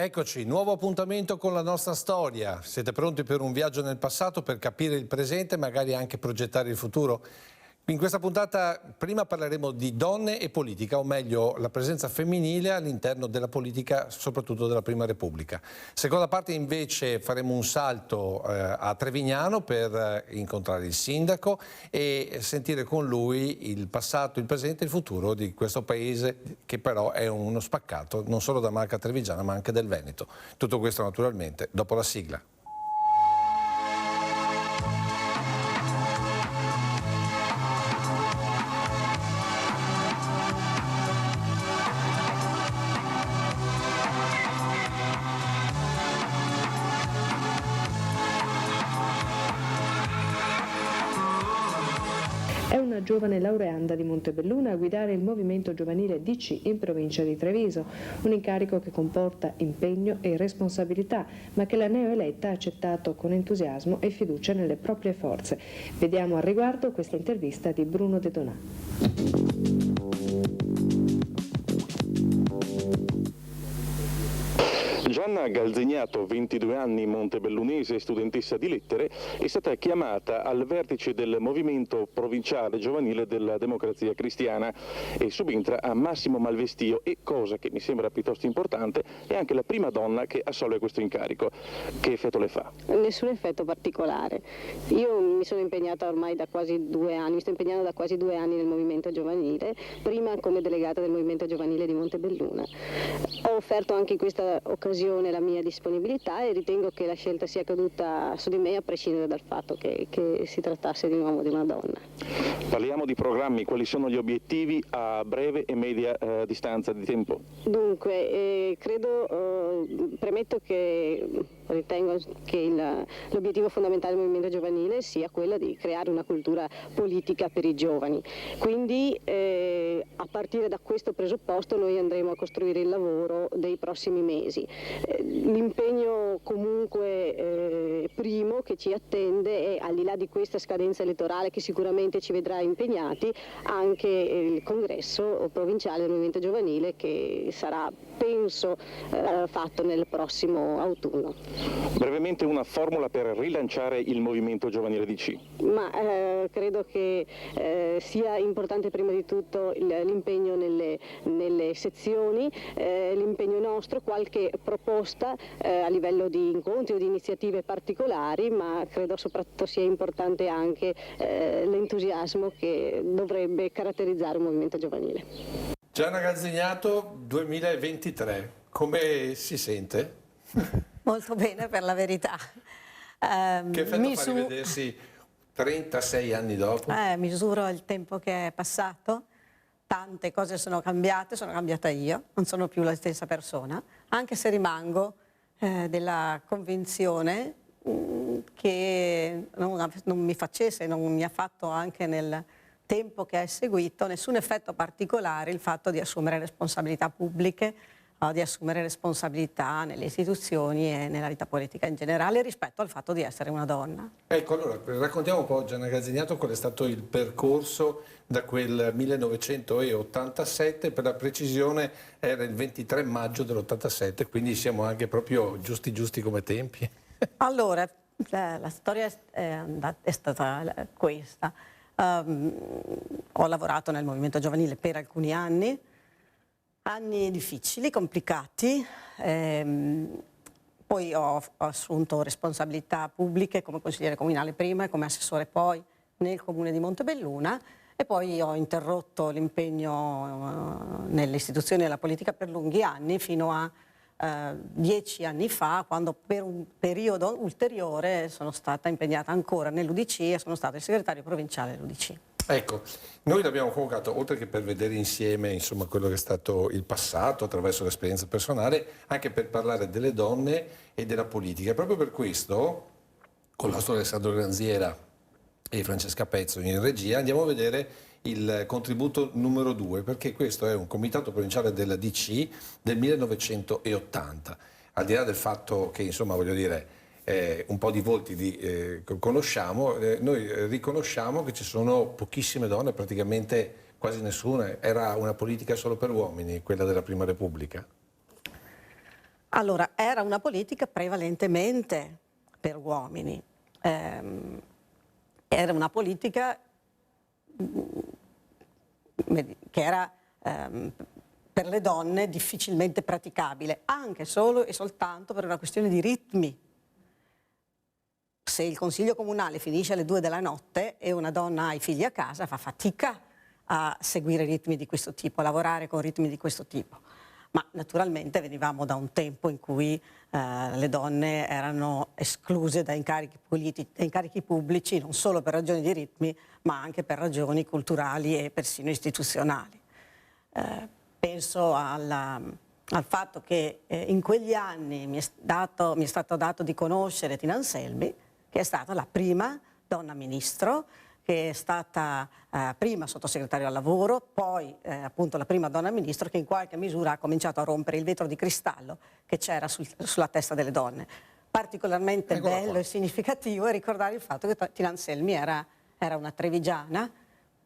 Eccoci, nuovo appuntamento con la nostra storia. Siete pronti per un viaggio nel passato, per capire il presente e magari anche progettare il futuro? In questa puntata prima parleremo di donne e politica, o meglio la presenza femminile all'interno della politica, soprattutto della Prima Repubblica. Seconda parte invece faremo un salto a Trevignano per incontrare il sindaco e sentire con lui il passato, il presente e il futuro di questo paese che però è uno spaccato non solo da Marca Trevigiana ma anche del Veneto. Tutto questo naturalmente dopo la sigla. È una giovane laureanda di Montebelluna a guidare il movimento giovanile DC in provincia di Treviso, un incarico che comporta impegno e responsabilità, ma che la neoeletta ha accettato con entusiasmo e fiducia nelle proprie forze. Vediamo al riguardo questa intervista di Bruno De Donà. Gianna Galzegnato, 22 anni, montebellunese, studentessa di lettere, è stata chiamata al vertice del movimento provinciale giovanile della Democrazia Cristiana e subentra a Massimo Malvestio e, cosa che mi sembra piuttosto importante, è anche la prima donna che assolve questo incarico. Che effetto le fa? Nessun effetto particolare. Io mi sono impegnata ormai da quasi 2 anni, mi sto impegnando da quasi 2 anni nel movimento giovanile, prima come delegata del movimento giovanile di Montebelluna. Ho offerto anche in questa occasione la mia disponibilità e ritengo che la scelta sia caduta su di me a prescindere dal fatto che si trattasse di un uomo o di una donna. Parliamo di programmi, quali sono gli obiettivi a breve e media distanza di tempo? Dunque, premetto che ritengo che l'obiettivo fondamentale del movimento giovanile sia quello di creare una cultura politica per i giovani. Quindi a partire da questo presupposto noi andremo a costruire il lavoro dei prossimi mesi. L'impegno comunque primo che ci attende è, al di là di questa scadenza elettorale che sicuramente ci vedrà impegnati, anche il congresso provinciale del movimento giovanile che sarà, penso, fatto nel prossimo autunno. Brevemente una formula per rilanciare il movimento giovanile DC. Ma credo che sia importante prima di tutto l'impegno nelle sezioni, l'impegno nostro, qualche proposta a livello di incontri o di iniziative particolari, ma credo soprattutto sia importante anche l'entusiasmo che dovrebbe caratterizzare un movimento giovanile. Gianna Galzegnato, 2023, come si sente? Molto bene, per la verità. Che effetto fa rivedersi 36 anni dopo? Misuro il tempo che è passato, tante cose sono cambiata io, non sono più la stessa persona, anche se rimango della convinzione che non mi facesse, non mi ha fatto anche nel tempo che è seguito nessun effetto particolare il fatto di assumere responsabilità pubbliche, di assumere responsabilità nelle istituzioni e nella vita politica in generale rispetto al fatto di essere una donna. Ecco, allora raccontiamo un po', Gianna Galzegnato, qual è stato il percorso da quel 1987, per la precisione era il 23 maggio dell'87, quindi siamo anche proprio giusti come tempi. Allora, la storia è stata questa. Ho lavorato nel movimento giovanile per alcuni anni difficili, complicati, poi ho assunto responsabilità pubbliche come consigliere comunale prima e come assessore poi nel comune di Montebelluna e poi ho interrotto l'impegno nelle istituzioni della politica per lunghi anni fino a 10 anni fa, quando per un periodo ulteriore sono stata impegnata ancora nell'UDC e sono stata il segretario provinciale dell'UDC. Ecco, noi l'abbiamo convocato, oltre che per vedere insieme insomma, quello che è stato il passato attraverso l'esperienza personale, anche per parlare delle donne e della politica. E proprio per questo, con il nostro Alessandro Granziera e Francesca Pezzo in regia, andiamo a vedere il contributo numero 2, perché questo è un comitato provinciale della DC del 1980. Al di là del fatto che, insomma, voglio dire, un po' di volti conosciamo, noi riconosciamo che ci sono pochissime donne, praticamente quasi nessuna. Era una politica solo per uomini, quella della Prima Repubblica? Allora, era una politica prevalentemente per uomini, era una politica che era per le donne difficilmente praticabile, anche solo e soltanto per una questione di ritmi. Se il consiglio comunale finisce alle 2 della notte e una donna ha i figli a casa, fa fatica a seguire ritmi di questo tipo, a lavorare con ritmi di questo tipo. Ma naturalmente venivamo da un tempo in cui le donne erano escluse da incarichi pubblici, non solo per ragioni di ritmi, ma anche per ragioni culturali e persino istituzionali. Penso al fatto che in quegli anni mi è stato dato di conoscere Tina Anselmi, che è stata la prima donna ministro, che è stata prima sottosegretario al lavoro, poi appunto la prima donna ministro che in qualche misura ha cominciato a rompere il vetro di cristallo che c'era sulla testa delle donne. Particolarmente bello e significativo è ricordare il fatto che Tina Anselmi era una trevigiana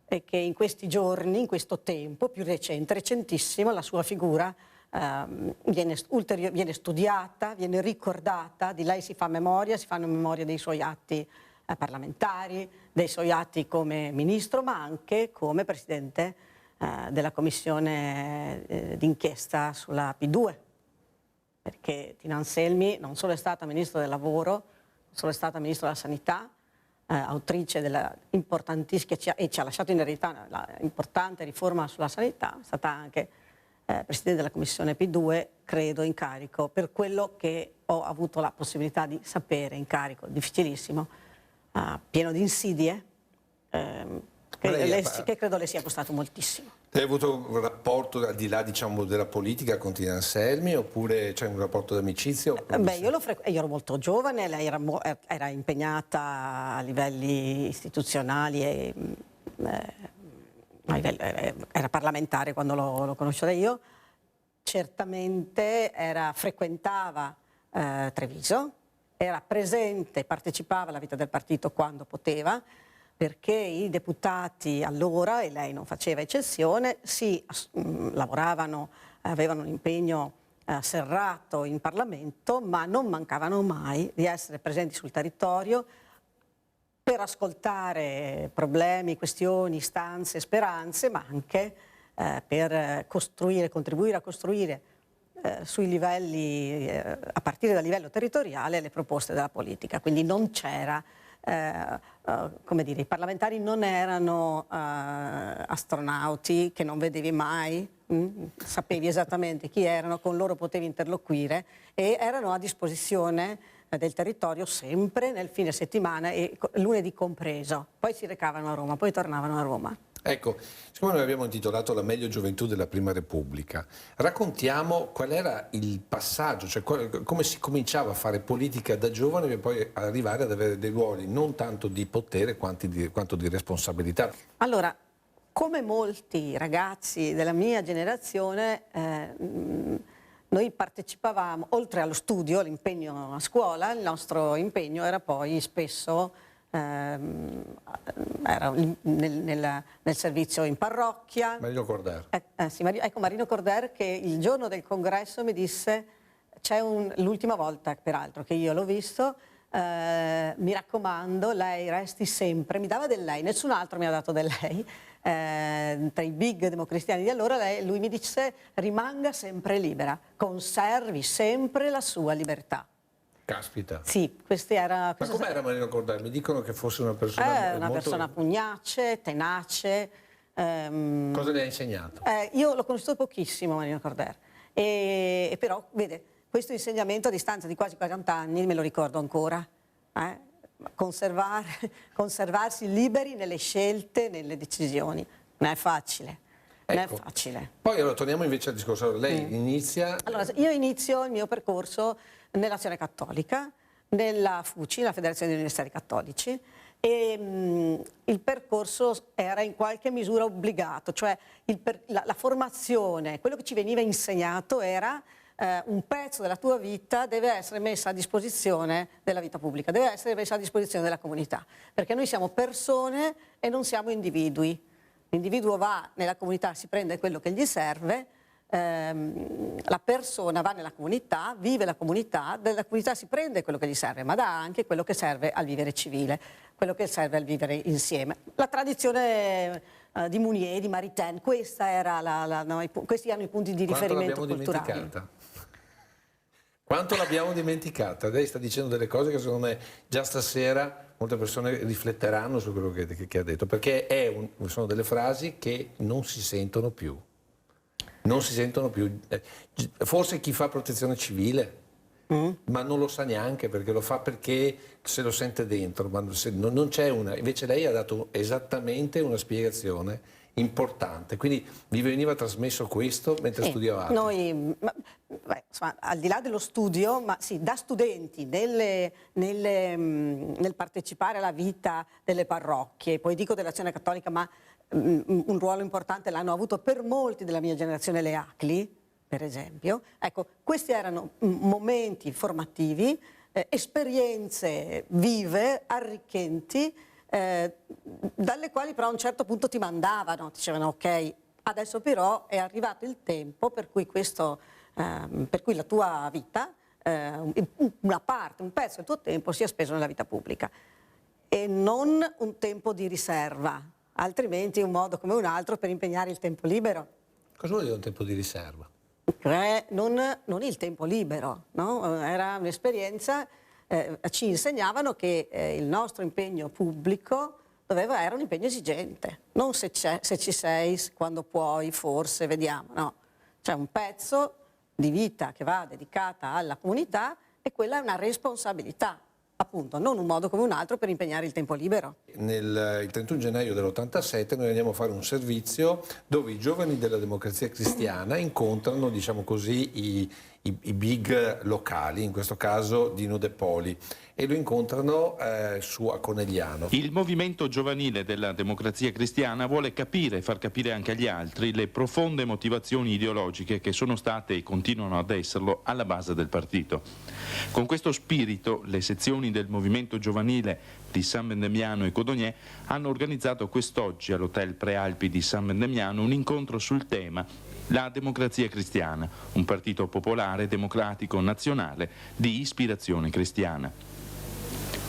e che in questi giorni, in questo tempo più recente, recentissimo, la sua figura viene studiata, viene ricordata, di lei si fanno memoria dei suoi atti parlamentari, dei suoi atti come ministro, ma anche come presidente della commissione d'inchiesta sulla P2, perché Tina Anselmi non solo è stata ministro del lavoro, non solo è stata ministro della sanità, autrice della importantissima, e ci ha lasciato in eredità l'importante riforma sulla sanità, è stata anche presidente della commissione P2, credo incarico, per quello che ho avuto la possibilità di sapere, incarico difficilissimo, pieno di insidie, che credo le sia costato moltissimo. Hai avuto un rapporto al di là, diciamo, della politica con Tina Anselmi, oppure c'è un rapporto d'amicizia? Beh, io ero molto giovane, lei era impegnata a livelli istituzionali e era parlamentare quando l'ho conosciuta io. Certamente frequentava Treviso, era presente, partecipava alla vita del partito quando poteva, perché i deputati allora, e lei non faceva eccezione, lavoravano, avevano un impegno serrato in Parlamento, ma non mancavano mai di essere presenti sul territorio per ascoltare problemi, questioni, istanze, speranze, ma anche per contribuire a costruire sui livelli, a partire dal livello territoriale, le proposte della politica. Quindi non c'era, come dire, i parlamentari non erano astronauti che non vedevi mai, sapevi esattamente chi erano, con loro potevi interloquire e erano a disposizione del territorio sempre nel fine settimana e lunedì compreso. Poi si recavano a Roma, poi tornavano a Roma. Ecco, siccome noi abbiamo intitolato La meglio gioventù della Prima Repubblica, raccontiamo qual era il passaggio, cioè come si cominciava a fare politica da giovane per poi arrivare ad avere dei ruoli non tanto di potere quanto di responsabilità. Allora, come molti ragazzi della mia generazione, noi partecipavamo, oltre allo studio, all'impegno a scuola, il nostro impegno era poi spesso era nel servizio in parrocchia. Marino Corder. Sì, ecco Marino Corder che il giorno del congresso mi disse, l'ultima volta peraltro che io l'ho visto, mi raccomando, lei resti sempre, mi dava del lei, nessun altro mi ha dato del lei, tra i big democristiani di allora lui mi disse rimanga sempre libera, conservi sempre la sua libertà. Caspita. Sì, Ma com'era Marino Corder? Mi dicono che fosse una persona persona pugnace, tenace. Cosa le ha insegnato? Io l'ho conosciuto pochissimo Marino Corder, e però vede, questo insegnamento a distanza di quasi 40 anni me lo ricordo ancora. Conservarsi liberi nelle scelte, nelle decisioni. Non è facile. Non è facile. Poi allora torniamo invece al discorso. Allora, lei inizia... Allora, io inizio il mio percorso nell'Azione Cattolica, nella FUCI, la Federazione degli Universitari Cattolici, e il percorso era in qualche misura obbligato, cioè la formazione, quello che ci veniva insegnato era un pezzo della tua vita deve essere messa a disposizione della vita pubblica, deve essere messa a disposizione della comunità, perché noi siamo persone e non siamo individui. L'individuo va nella comunità, si prende quello che gli serve, la persona va nella comunità, vive la comunità, dalla comunità si prende quello che gli serve, ma dà anche quello che serve al vivere civile, quello che serve al vivere insieme. La tradizione di Mounier, di Maritain, questi erano i punti di riferimento culturali. Quanto l'abbiamo dimenticata? Lei sta dicendo delle cose che secondo me già stasera molte persone rifletteranno su quello che ha detto, perché sono delle frasi che non si sentono più. Non si sentono più. Forse chi fa protezione civile, ma non lo sa neanche, perché lo fa perché se lo sente dentro, ma non c'è una. Invece lei ha dato esattamente una spiegazione importante, quindi vi veniva trasmesso questo mentre studiavate? Noi, insomma, al di là dello studio, ma sì, da studenti nel partecipare alla vita delle parrocchie, poi dico dell'Azione Cattolica, ma un ruolo importante l'hanno avuto per molti della mia generazione le ACLI, per esempio. Ecco, questi erano momenti formativi, esperienze vive, arricchenti, dalle quali però a un certo punto ti mandavano, dicevano ok, adesso però è arrivato il tempo per cui la tua vita, una parte, un pezzo del tuo tempo sia speso nella vita pubblica e non un tempo di riserva, altrimenti un modo come un altro per impegnare il tempo libero. Cosa vuol dire un tempo di riserva? Non il tempo libero, no? Era un'esperienza, ci insegnavano che il nostro impegno pubblico era un impegno esigente, non se ci sei, quando puoi, forse, vediamo, no. C'è un pezzo di vita che va dedicata alla comunità e quella è una responsabilità, appunto, non un modo come un altro per impegnare il tempo libero. Il 31 gennaio dell'87 noi andiamo a fare un servizio dove i giovani della Democrazia Cristiana incontrano, diciamo così, i big locali, in questo caso Dino De Poli, e lo incontrano a Conegliano. Il movimento giovanile della Democrazia Cristiana vuole capire e far capire anche agli altri le profonde motivazioni ideologiche che sono state e continuano ad esserlo alla base del partito. Con questo spirito le sezioni del movimento giovanile di San Bendemiano e Codogné hanno organizzato quest'oggi all'Hotel Prealpi di San Bendemiano un incontro sul tema La Democrazia Cristiana, un partito popolare, democratico, nazionale di ispirazione cristiana.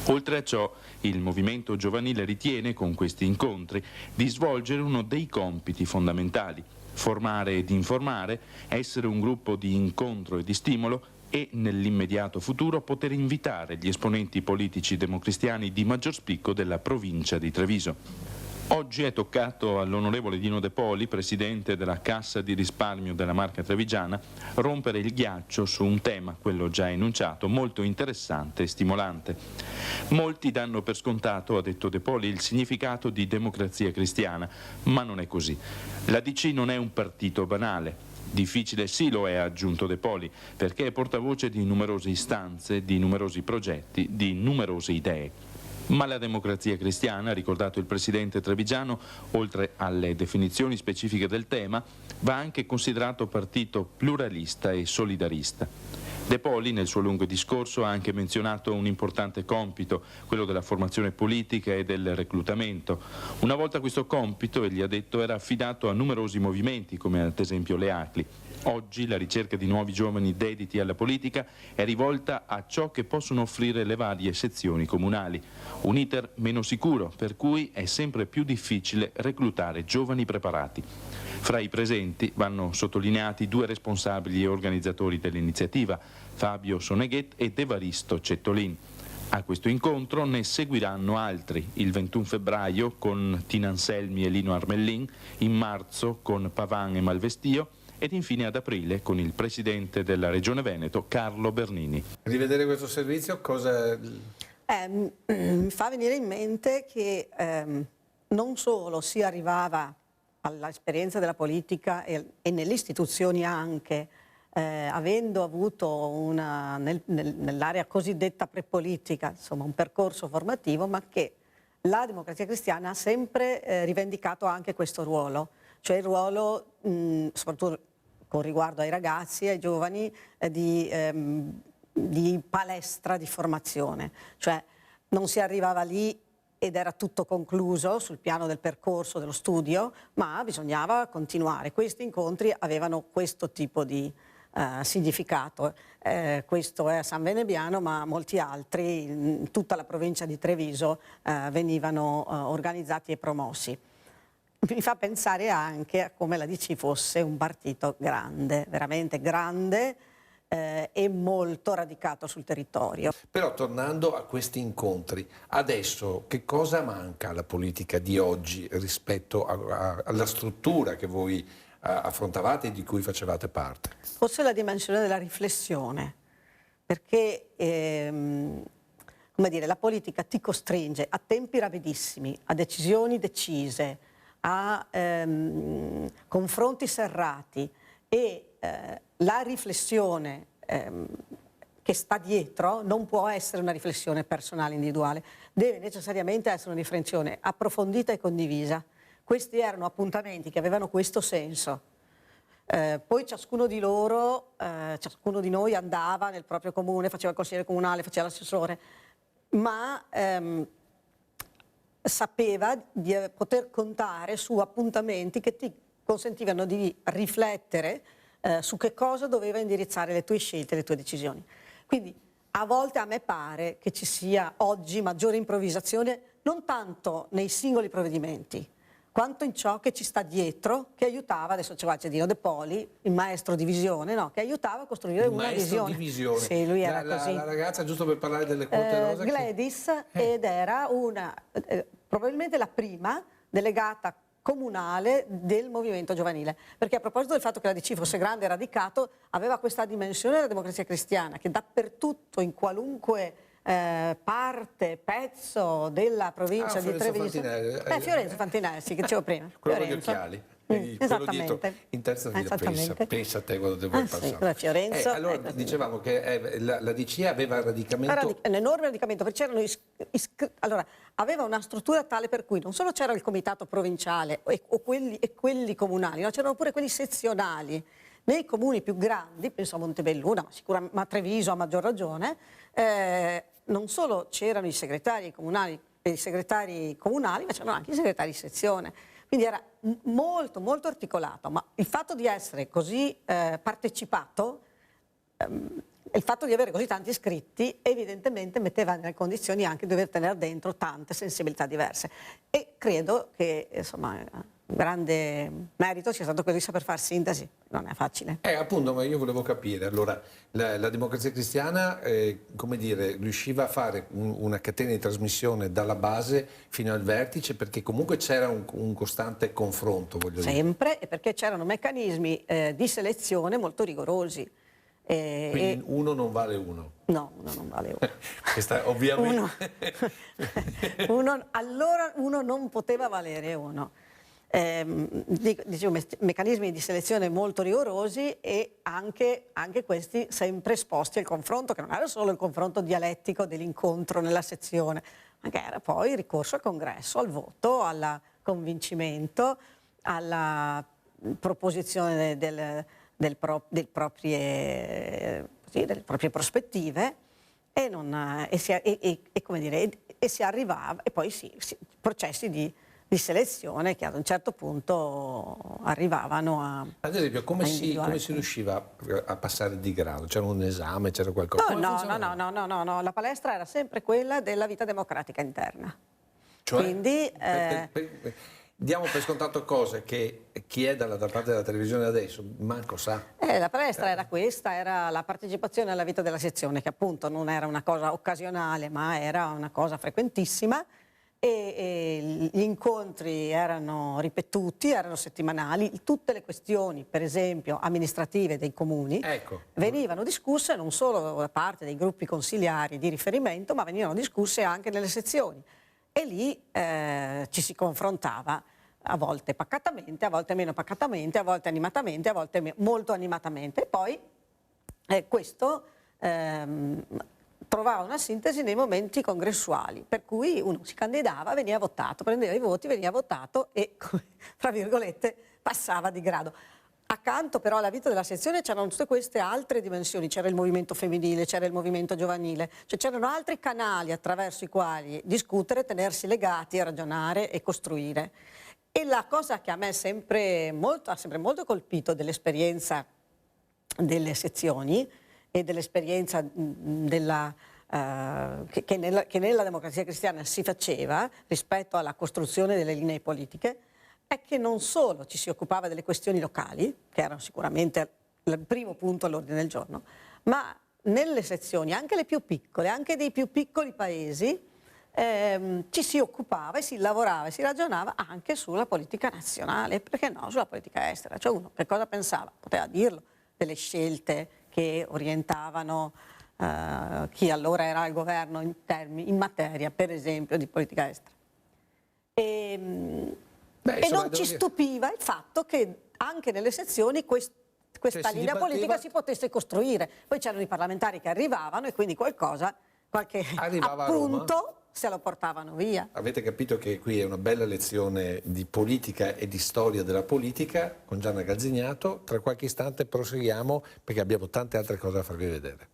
Oltre a ciò, il movimento giovanile ritiene, con questi incontri, di svolgere uno dei compiti fondamentali: formare ed informare, essere un gruppo di incontro e di stimolo e, nell'immediato futuro, poter invitare gli esponenti politici democristiani di maggior spicco della provincia di Treviso. Oggi è toccato all'onorevole Dino De Poli, presidente della Cassa di risparmio della Marca Trevigiana, rompere il ghiaccio su un tema, quello già enunciato, molto interessante e stimolante. Molti danno per scontato, ha detto De Poli, il significato di Democrazia Cristiana, ma non è così. La DC non è un partito banale. Difficile sì lo è, ha aggiunto De Poli, perché è portavoce di numerose istanze, di numerosi progetti, di numerose idee. Ma la Democrazia Cristiana, ha ricordato il presidente trevigiano, oltre alle definizioni specifiche del tema, va anche considerato partito pluralista e solidarista. De Poli, nel suo lungo discorso, ha anche menzionato un importante compito, quello della formazione politica e del reclutamento. Una volta questo compito, egli ha detto, era affidato a numerosi movimenti, come ad esempio le ACLI. Oggi la ricerca di nuovi giovani dediti alla politica è rivolta a ciò che possono offrire le varie sezioni comunali. Un iter meno sicuro, per cui è sempre più difficile reclutare giovani preparati. Fra i presenti vanno sottolineati due responsabili e organizzatori dell'iniziativa, Fabio Soneghet ed Evaristo Cettolin. A questo incontro ne seguiranno altri, il 21 febbraio con Tina Anselmi e Lino Armellin, in marzo con Pavan e Malvestio, ed infine ad aprile con il presidente della Regione Veneto, Carlo Bernini. Rivedere questo servizio cosa... Mi fa venire in mente che non solo si arrivava all'esperienza della politica e nelle istituzioni anche, avendo avuto nell'area cosiddetta prepolitica, insomma, un percorso formativo, ma che la Democrazia Cristiana ha sempre rivendicato anche questo ruolo, cioè il ruolo, soprattutto con riguardo ai ragazzi, ai giovani, di palestra di formazione. Cioè non si arrivava lì ed era tutto concluso sul piano del percorso, dello studio, ma bisognava continuare. Questi incontri avevano questo tipo di significato. Questo è a San Venebiano, ma molti altri in tutta la provincia di Treviso venivano organizzati e promossi. Mi fa pensare anche a come la DC fosse un partito grande, veramente grande, e molto radicato sul territorio. Però tornando a questi incontri, adesso che cosa manca alla politica di oggi rispetto alla struttura che voi affrontavate e di cui facevate parte? Forse la dimensione della riflessione, perché come dire, la politica ti costringe a tempi rapidissimi, a decisioni decise, a confronti serrati e la riflessione che sta dietro non può essere una riflessione personale, individuale, deve necessariamente essere una riflessione approfondita e condivisa. Questi erano appuntamenti che avevano questo senso. Poi ciascuno di loro, ciascuno di noi andava nel proprio comune, faceva il consigliere comunale, faceva l'assessore, ma sapeva di poter contare su appuntamenti che ti consentivano di riflettere su che cosa doveva indirizzare le tue scelte, le tue decisioni. Quindi a volte a me pare che ci sia oggi maggiore improvvisazione non tanto nei singoli provvedimenti, quanto in ciò che ci sta dietro, che aiutava, adesso c'è Cedino De Poli, il maestro di visione, no? Che aiutava a costruire una visione. Di visione. Sì, lui era così. La ragazza, giusto per parlare delle quote rosa? Gladys, ed era una, probabilmente la prima delegata comunale del movimento giovanile, perché a proposito del fatto che la DC fosse grande e radicato, aveva questa dimensione della Democrazia Cristiana che dappertutto, in qualunque parte, pezzo della provincia di Treviso. Fiorenzo Fantinelli, sì, che dicevo prima. Quello con gli occhiali. Quello dietro in terza fila, pensa a te quando devo passare. Fiorenzo, allora dicevamo che la DC aveva radicamento... un enorme radicamento, perché c'erano allora, aveva una struttura tale per cui non solo c'era il comitato provinciale e quelli comunali, no? C'erano pure quelli sezionali. Nei comuni più grandi, penso a Montebelluna, ma a Treviso a maggior ragione, non solo c'erano i segretari comunali, ma c'erano anche i segretari di sezione. Quindi era molto, molto articolato, ma il fatto di essere così partecipato, il fatto di avere così tanti iscritti, evidentemente metteva nelle condizioni anche di dover tenere dentro tante sensibilità diverse. E credo che, insomma, un grande merito sia stato quello di saper fare sintesi, non è facile. Appunto, ma io volevo capire, allora, la Democrazia Cristiana, come dire, riusciva a fare una catena di trasmissione dalla base fino al vertice, perché comunque c'era un costante confronto, voglio dire. Sempre, e perché c'erano meccanismi di selezione molto rigorosi. Quindi uno non vale uno. No, uno non vale uno. Questa ovviamente... allora uno non poteva valere uno. Dicevo, meccanismi di selezione molto rigorosi e anche questi sempre esposti al confronto, che non era solo il confronto dialettico dell'incontro nella sezione, ma che era poi il ricorso al congresso, al voto, al convincimento, alla proposizione delle proprie prospettive e si arrivava, e poi processi di selezione che ad un certo punto arrivavano a... Ad esempio, come si riusciva a passare di grado? C'era un esame, c'era qualcosa? No, la palestra era sempre quella della vita democratica interna. Cioè, quindi... diamo per scontato cose che chi è dalla parte della televisione adesso manco sa. La palestra era questa, era la partecipazione alla vita della sezione, che appunto non era una cosa occasionale, ma era una cosa frequentissima, e gli incontri erano ripetuti, erano settimanali. Tutte le questioni, per esempio amministrative dei comuni, venivano discusse non solo da parte dei gruppi consigliari di riferimento, ma venivano discusse anche nelle sezioni. E lì ci si confrontava, a volte pacatamente, a volte meno pacatamente, a volte animatamente, a volte molto animatamente. E poi questo trovava una sintesi nei momenti congressuali, per cui uno si candidava, veniva votato, prendeva i voti, veniva votato e, tra virgolette, passava di grado. Accanto però alla vita della sezione c'erano tutte queste altre dimensioni, c'era il movimento femminile, c'era il movimento giovanile, cioè c'erano altri canali attraverso i quali discutere, tenersi legati, ragionare e costruire. E la cosa che a me ha sempre molto colpito dell'esperienza delle sezioni e dell'esperienza che nella Democrazia Cristiana si faceva rispetto alla costruzione delle linee politiche, è che non solo ci si occupava delle questioni locali, che erano sicuramente il primo punto all'ordine del giorno, ma nelle sezioni, anche le più piccole, anche dei più piccoli paesi, ci si occupava e si lavorava e si ragionava anche sulla politica nazionale, perché no, sulla politica estera. Cioè uno che cosa pensava? Poteva dirlo, delle scelte che orientavano chi allora era al governo in materia, per esempio, di politica estera. E non ci stupiva il fatto che anche nelle sezioni questa linea politica si potesse costruire. Poi c'erano i parlamentari che arrivavano e quindi qualche appunto se lo portavano via. Avete capito che qui è una bella lezione di politica e di storia della politica con Gianna Gazzignato. Tra qualche istante proseguiamo perché abbiamo tante altre cose da farvi vedere.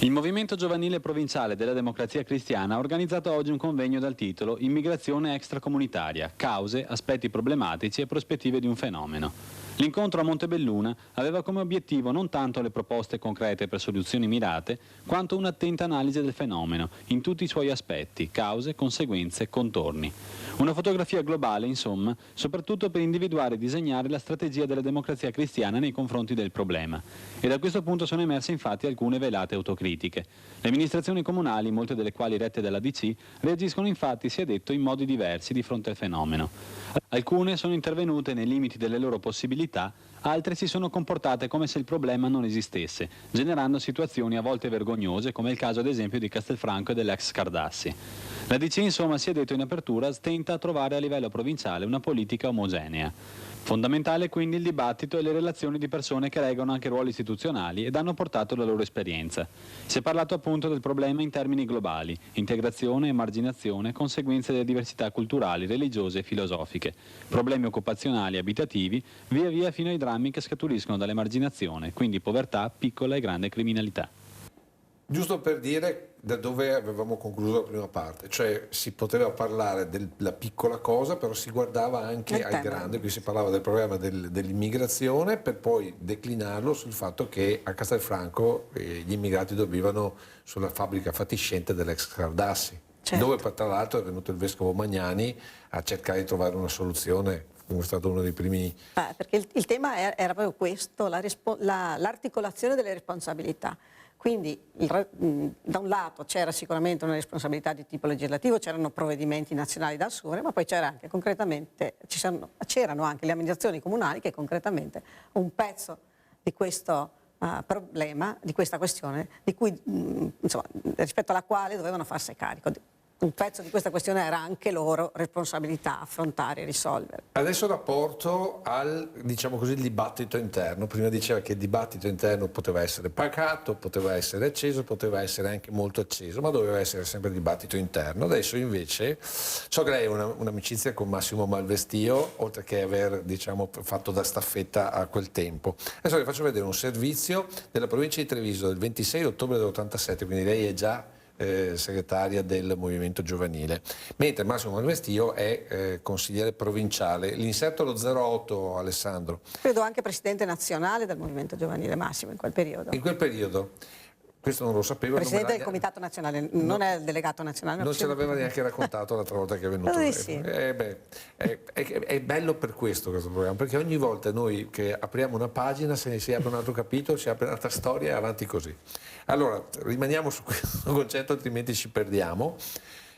Il Movimento Giovanile Provinciale della Democrazia Cristiana ha organizzato oggi un convegno dal titolo Immigrazione extracomunitaria, cause, aspetti problematici e prospettive di un fenomeno. L'incontro a Montebelluna aveva come obiettivo non tanto le proposte concrete per soluzioni mirate, quanto un'attenta analisi del fenomeno, in tutti i suoi aspetti, cause, conseguenze, contorni. Una fotografia globale, insomma, soprattutto per individuare e disegnare la strategia della democrazia cristiana nei confronti del problema. E da questo punto sono emerse infatti alcune velate autocritiche. Le amministrazioni comunali, molte delle quali rette dalla DC, reagiscono infatti, si è detto, in modi diversi di fronte al fenomeno. Alcune sono intervenute nei limiti delle loro possibilità, altre si sono comportate come se il problema non esistesse, generando situazioni a volte vergognose, come il caso ad esempio di Castelfranco e dell'ex Cardassi. La DC, insomma, si è detto in apertura, stenta a trovare a livello provinciale una politica omogenea. Fondamentale quindi il dibattito e le relazioni di persone che reggono anche ruoli istituzionali ed hanno portato la loro esperienza. Si è parlato appunto del problema in termini globali, integrazione, emarginazione, conseguenze delle diversità culturali, religiose e filosofiche, problemi occupazionali e abitativi, via via fino ai drammi che scaturiscono dall'emarginazione, quindi povertà, piccola e grande criminalità. Giusto per dire da dove avevamo concluso la prima parte, cioè si poteva parlare della piccola cosa, però si guardava anche al grande, qui si parlava del problema dell'immigrazione per poi declinarlo sul fatto che a Castelfranco gli immigrati dormivano sulla fabbrica fatiscente dell'ex Cardassi, certo, dove tra l'altro è venuto il vescovo Magnani a cercare di trovare una soluzione. È stato uno dei primi... perché il tema era proprio questo, l'articolazione delle responsabilità. Quindi da un lato c'era sicuramente una responsabilità di tipo legislativo, c'erano provvedimenti nazionali da assumere, ma poi c'era anche concretamente, c'erano anche le amministrazioni comunali che concretamente un pezzo di questo problema, di questa questione, di cui, insomma, rispetto alla quale dovevano farsi carico. Un pezzo di questa questione era anche loro responsabilità affrontare e risolvere. Adesso rapporto al, diciamo così, il dibattito interno. Prima diceva che il dibattito interno poteva essere pacato, poteva essere acceso, poteva essere anche molto acceso, ma doveva essere sempre dibattito interno. Adesso invece, so che lei ha un'amicizia con Massimo Malvestio, oltre che aver, diciamo, fatto da staffetta a quel tempo. Adesso le faccio vedere un servizio della provincia di Treviso del 26 ottobre dell'87, quindi lei è già segretaria del Movimento Giovanile, mentre Massimo Malvestio è consigliere provinciale. L'inserto lo 08, Alessandro. Credo anche presidente nazionale del Movimento Giovanile Massimo in quel periodo. In quel periodo. Questo non lo sapevo. Presidente del Comitato Nazionale, non è il delegato nazionale. Non ce l'aveva neanche raccontato l'altra volta che è venuto. Sì. È bello per questo programma, perché ogni volta noi che apriamo una pagina, se si apre un altro capitolo, si apre un'altra storia e avanti così. Allora, rimaniamo su questo concetto, altrimenti ci perdiamo.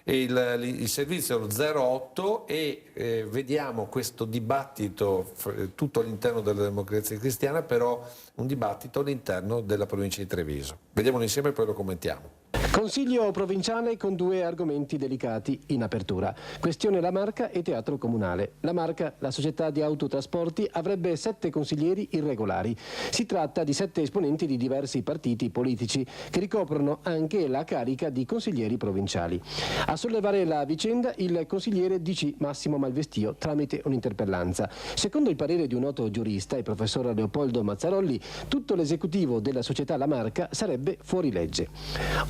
Il servizio è lo 08 e vediamo questo dibattito tutto all'interno della Democrazia Cristiana, però un dibattito all'interno della provincia di Treviso. Vediamolo insieme e poi lo commentiamo. Consiglio provinciale con due argomenti delicati in apertura. Questione La Marca e Teatro Comunale. La Marca, la società di autotrasporti, avrebbe 7 consiglieri irregolari. Si tratta di 7 esponenti di diversi partiti politici che ricoprono anche la carica di consiglieri provinciali. A sollevare la vicenda il consigliere DC Massimo Malvestio tramite un'interpellanza. Secondo il parere di un noto giurista, il professor Leopoldo Mazzarolli, tutto l'esecutivo della società La Marca sarebbe fuori legge.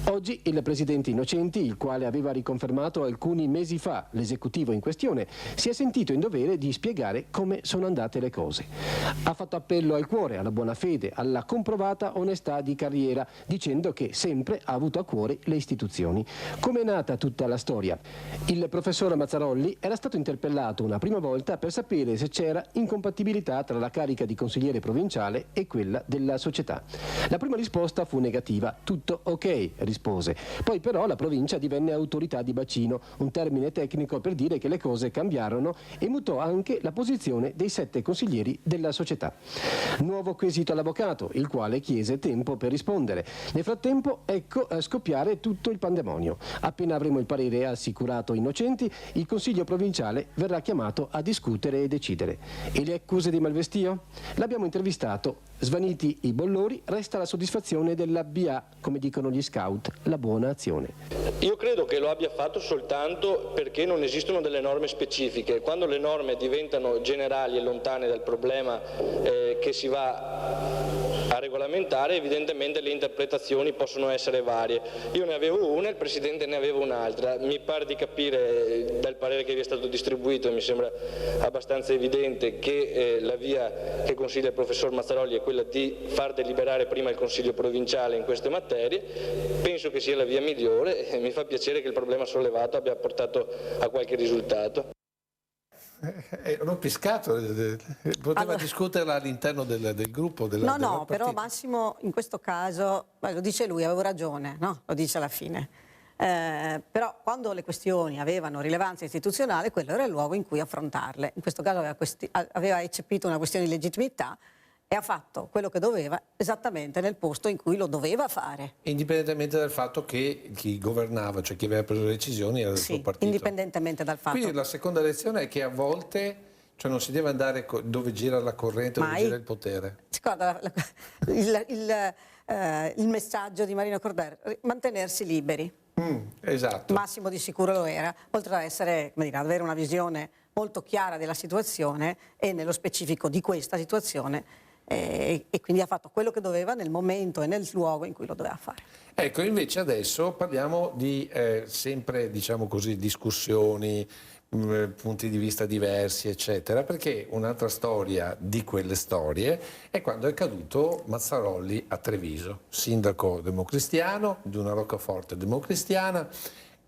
Oggi il presidente Innocenti, il quale aveva riconfermato alcuni mesi fa l'esecutivo in questione, si è sentito in dovere di spiegare come sono andate le cose. Ha fatto appello al cuore, alla buona fede, alla comprovata onestà di carriera, dicendo che sempre ha avuto a cuore le istituzioni. Come è nata tutta la storia? Il professor Mazzarolli era stato interpellato una prima volta per sapere se c'era incompatibilità tra la carica di consigliere provinciale e quella della società. La prima risposta fu negativa, tutto ok, rispose. Poi però la provincia divenne autorità di bacino, un termine tecnico per dire che le cose cambiarono, e mutò anche la posizione dei 7 consiglieri della società. Nuovo quesito all'avvocato, il quale chiese tempo per rispondere. Nel frattempo, ecco scoppiare tutto il pandemonio. Appena avremo il parere, ha assicurato Innocenti, il Consiglio provinciale verrà chiamato a discutere e decidere. E le accuse di Malvestio? L'abbiamo intervistato. Svaniti i bollori, resta la soddisfazione della BA, come dicono gli scout, la buona azione. Io credo che lo abbia fatto soltanto perché non esistono delle norme specifiche. Quando le norme diventano generali e lontane dal problema che si va a regolamentare, evidentemente le interpretazioni possono essere varie. Io ne avevo una, il Presidente ne aveva un'altra. Mi pare di capire dal parere che vi è stato distribuito, e mi sembra abbastanza evidente che la via che consiglia il professor Mazzarolli è quella di far deliberare prima il Consiglio provinciale in queste materie. Penso che sia la via migliore e mi fa piacere che il problema sollevato abbia portato a qualche risultato. Rompiscato, poteva discuterla all'interno del gruppo del No, però Massimo in questo caso, lo dice lui, avevo ragione, no? Lo dice alla fine. Però quando le questioni avevano rilevanza istituzionale, quello era il luogo in cui affrontarle. In questo caso aveva eccepito una questione di legittimità e ha fatto quello che doveva esattamente nel posto in cui lo doveva fare. Indipendentemente dal fatto che chi governava, cioè chi aveva preso le decisioni, era del suo partito. Indipendentemente dal fatto. Quindi la seconda lezione è che a volte, cioè, non si deve andare dove gira la corrente, dove gira il potere. Guarda, il messaggio di Marino Corder, mantenersi liberi. Esatto. Massimo di sicuro lo era, oltre a essere, come dire, avere una visione molto chiara della situazione e nello specifico di questa situazione. E quindi ha fatto quello che doveva nel momento e nel luogo in cui lo doveva fare. Ecco, invece adesso parliamo di sempre, diciamo così, discussioni, punti di vista diversi, eccetera, perché un'altra storia di quelle storie è quando è caduto Mazzarolli a Treviso, sindaco democristiano di una roccaforte democristiana.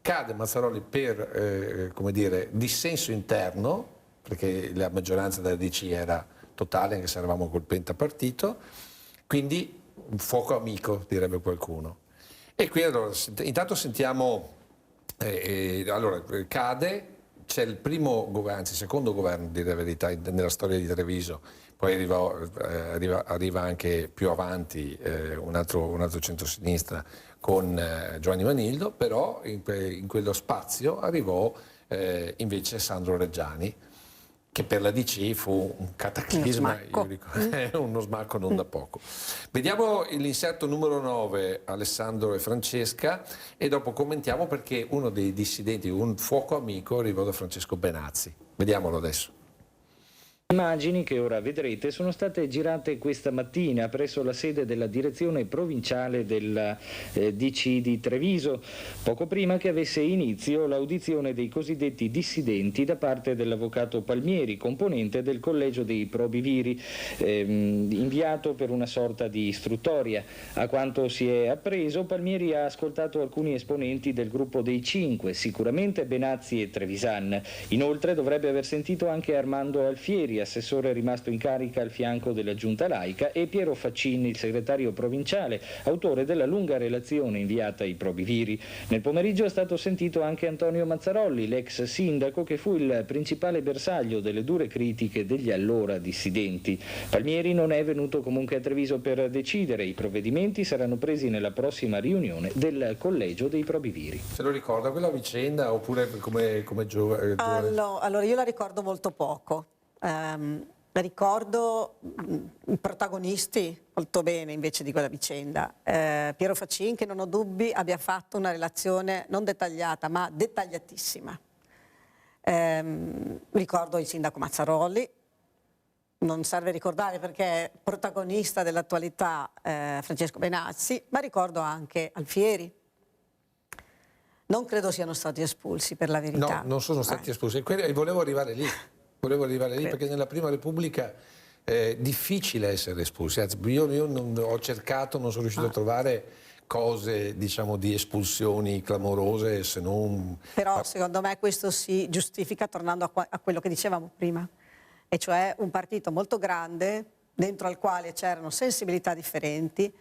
Cade Mazzarolli per, come dire, dissenso interno, perché la maggioranza della DC era totale, anche se eravamo col pentapartito, quindi un fuoco amico, direbbe qualcuno. E qui allora, intanto sentiamo, allora cade, c'è il primo governo, anzi il secondo governo, dire la verità, nella storia di Treviso, poi arriva anche più avanti un altro centrosinistra con Giovanni Vanildo, però in quello spazio arrivò invece Sandro Reggiani, che per la DC fu un cataclisma, uno smacco non da poco. Vediamo l'inserto numero 9, Alessandro e Francesca, e dopo commentiamo perché uno dei dissidenti, un fuoco amico, arrivò da Francesco Benazzi. Vediamolo adesso. Immagini che ora vedrete sono state girate questa mattina presso la sede della direzione provinciale della DC di Treviso, poco prima che avesse inizio l'audizione dei cosiddetti dissidenti da parte dell'avvocato Palmieri, componente del collegio dei probiviri, inviato per una sorta di istruttoria. A quanto si è appreso, Palmieri ha ascoltato alcuni esponenti del gruppo dei 5, sicuramente Benazzi e Trevisan. Inoltre dovrebbe aver sentito anche Armando Alfieri, Palmieri, assessore rimasto in carica al fianco della giunta laica, e Piero Faccini, il segretario provinciale, autore della lunga relazione inviata ai probiviri. Nel pomeriggio è stato sentito anche Antonio Mazzarolli, l'ex sindaco, che fu il principale bersaglio delle dure critiche degli allora dissidenti. Palmieri non è venuto comunque a Treviso per decidere, i provvedimenti saranno presi nella prossima riunione del collegio dei probiviri. Se lo ricorda quella vicenda oppure come giovane? Allora, io la ricordo molto poco. Ricordo i protagonisti molto bene invece di quella vicenda. Piero Faccin, che non ho dubbi abbia fatto una relazione non dettagliata ma dettagliatissima. Ricordo il sindaco Mazzarolli, non serve ricordare perché è protagonista dell'attualità Francesco Benazzi, ma ricordo anche Alfieri. Non credo siano stati espulsi, per la verità. No, non sono stati espulsi. E volevo arrivare lì. Perché nella Prima Repubblica è difficile essere espulsi. Anzi, io non ho cercato, non sono riuscito a trovare cose, diciamo, di espulsioni clamorose, se non... Però secondo me questo si giustifica tornando a quello che dicevamo prima, e cioè un partito molto grande, dentro al quale c'erano sensibilità differenti,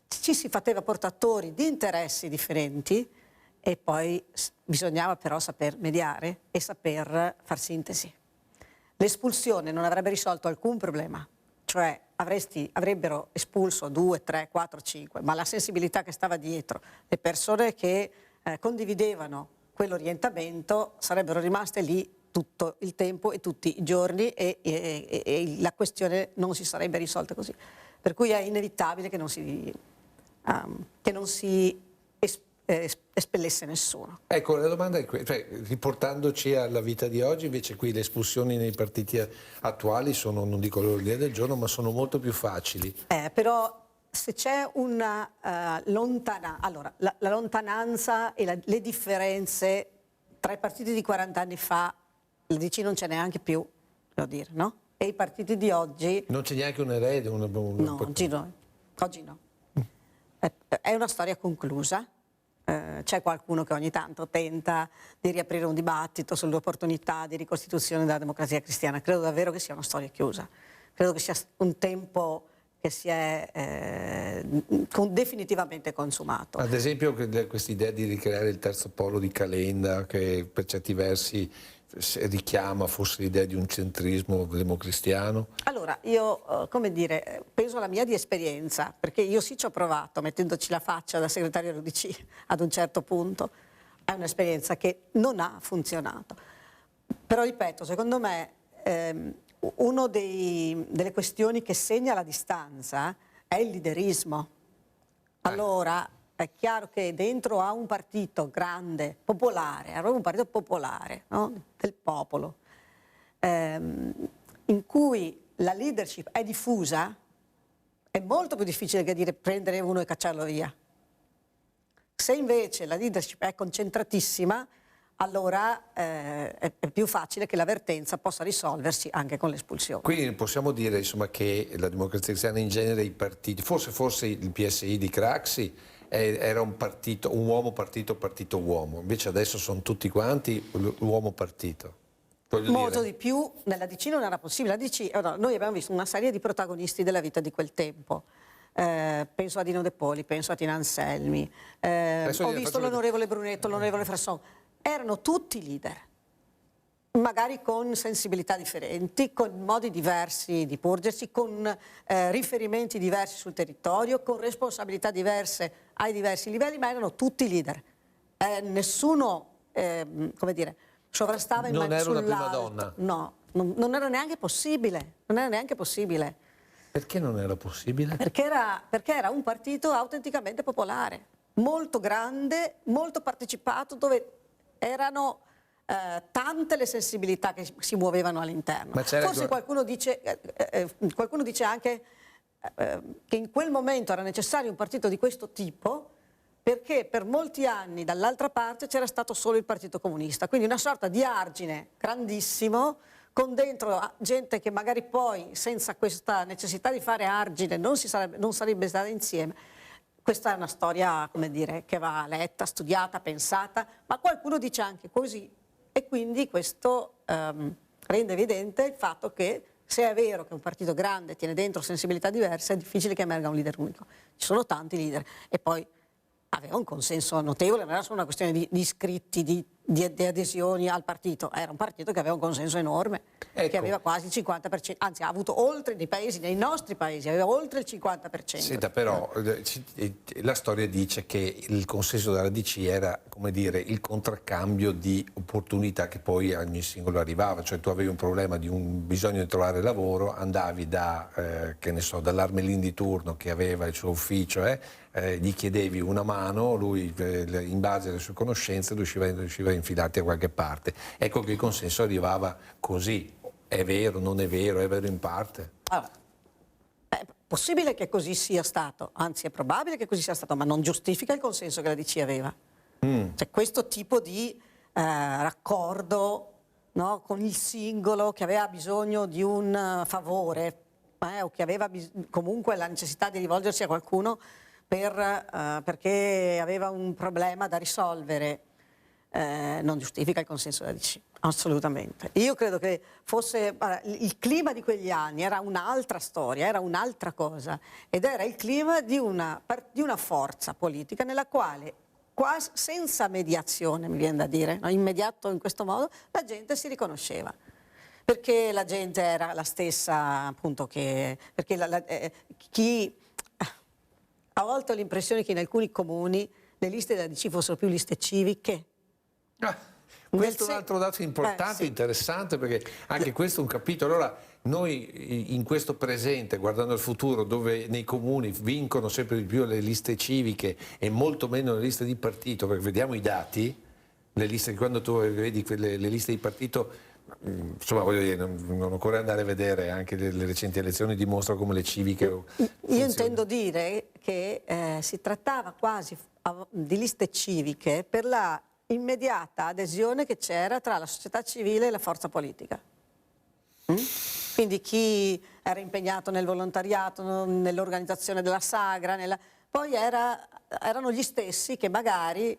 ci si faceva portatori di interessi differenti, e poi bisognava però saper mediare e saper far sintesi. L'espulsione non avrebbe risolto alcun problema, cioè avrebbero espulso 2, 3, 4, 5, ma la sensibilità che stava dietro, le persone che condividevano quell'orientamento sarebbero rimaste lì tutto il tempo e tutti i giorni, e la questione non si sarebbe risolta così. Per cui è inevitabile che non si espellesse nessuno. Ecco, la domanda è questa, cioè, riportandoci alla vita di oggi, invece qui le espulsioni nei partiti attuali sono, non dico l'ordine del giorno, ma sono molto più facili. Però se c'è una allora, la lontananza e le differenze tra i partiti di 40 anni fa, la DC non c'è neanche più, devo dire, no? E i partiti di oggi... Non c'è neanche un erede? No, oggi no. Oggi no. È una storia conclusa. C'è qualcuno che ogni tanto tenta di riaprire un dibattito sulle opportunità di ricostituzione della democrazia cristiana. Credo davvero che sia una storia chiusa. Credo che sia un tempo che si è definitivamente consumato. Ad esempio questa idea di ricreare il terzo polo di Calenda, che per certi versi richiama forse l'idea di un centrismo democristiano? Allora, io, come dire, penso alla mia di esperienza, perché io sì ci ho provato, mettendoci la faccia da segretario dell'UDC ad un certo punto. È un'esperienza che non ha funzionato. Però, ripeto, secondo me, una delle questioni che segna la distanza è il liderismo. Allora, è chiaro che dentro a un partito grande, popolare, era un partito popolare, no? Del popolo, in cui la leadership è diffusa, è molto più difficile che dire prendere uno e cacciarlo via. Se invece la leadership è concentratissima, allora è più facile che l'avvertenza possa risolversi anche con l'espulsione. Quindi possiamo dire, insomma, che la democrazia cristiana in genere, i partiti, forse il PSI di Craxi era un uomo partito uomo, invece adesso sono tutti quanti l'uomo partito. Molto di più, nella DC non era possibile. Noi abbiamo visto una serie di protagonisti della vita di quel tempo. Penso a Dino De Poli, penso a Tina Anselmi, ho visto l'onorevole Brunetto, l'onorevole Frasson. Erano tutti leader, magari con sensibilità differenti, con modi diversi di porgersi, con riferimenti diversi sul territorio, con responsabilità diverse ai diversi livelli, ma erano tutti leader. Nessuno, come dire, sovrastava in mano sull'altro. Non era una prima donna? No, non era neanche possibile. Non era neanche possibile. Perché non era possibile? Perché era un partito autenticamente popolare, molto grande, molto partecipato, dove erano tante le sensibilità che si muovevano all'interno. Forse qualcuno dice anche che in quel momento era necessario un partito di questo tipo, perché per molti anni dall'altra parte c'era stato solo il Partito Comunista, quindi una sorta di argine grandissimo, con dentro gente che magari poi senza questa necessità di fare argine non sarebbe stata insieme. Questa è una storia, come dire, che va letta, studiata, pensata, ma qualcuno dice anche così, e quindi questo rende evidente il fatto che se è vero che un partito grande tiene dentro sensibilità diverse, è difficile che emerga un leader unico. Ci sono tanti leader e poi aveva un consenso notevole, non era solo una questione di iscritti, di adesioni al partito, era un partito che aveva un consenso enorme, che aveva quasi il 50%, anzi ha avuto oltre nei paesi, nei nostri paesi, aveva oltre il 50%. Senta, però la storia dice che il consenso della DC era, come dire, il contraccambio di opportunità che poi a ogni singolo arrivava, cioè tu avevi un problema di un bisogno di trovare lavoro, andavi da, che ne so, dall'Armelin di turno che aveva il suo ufficio, gli chiedevi una mano, lui in base alle sue conoscenze riusciva a infilarti a qualche parte. Ecco che il consenso arrivava così. È vero, non è vero in parte? Allora, è possibile che così sia stato, anzi è probabile che così sia stato, ma non giustifica il consenso che la DC aveva. Cioè, questo tipo di raccordo, no, con il singolo che aveva bisogno di un favore o che aveva comunque la necessità di rivolgersi a qualcuno perché aveva un problema da risolvere, non giustifica il consenso della DC, assolutamente. Io credo che fosse il clima di quegli anni era un'altra storia, era un'altra cosa, ed era il clima di una forza politica nella quale quasi senza mediazione, mi viene da dire, no? Immediato in questo modo, la gente si riconosceva. Perché la gente era la stessa, appunto, perché chi a volte ho l'impressione che in alcuni comuni le liste della DC fossero più liste civiche. Questo è un altro dato importante, sì. interessante, perché anche questo è un capitolo. Allora, noi in questo presente, guardando al futuro, dove nei comuni vincono sempre di più le liste civiche e molto meno le liste di partito, perché vediamo i dati, le liste, quando tu vedi le liste di partito, insomma, voglio dire, non occorre andare a vedere, anche le recenti elezioni dimostrano come le civiche Io intendo dire che si trattava quasi di liste civiche per la immediata adesione che c'era tra la società civile e la forza politica. Quindi chi era impegnato nel volontariato, nell'organizzazione della sagra, poi erano gli stessi che magari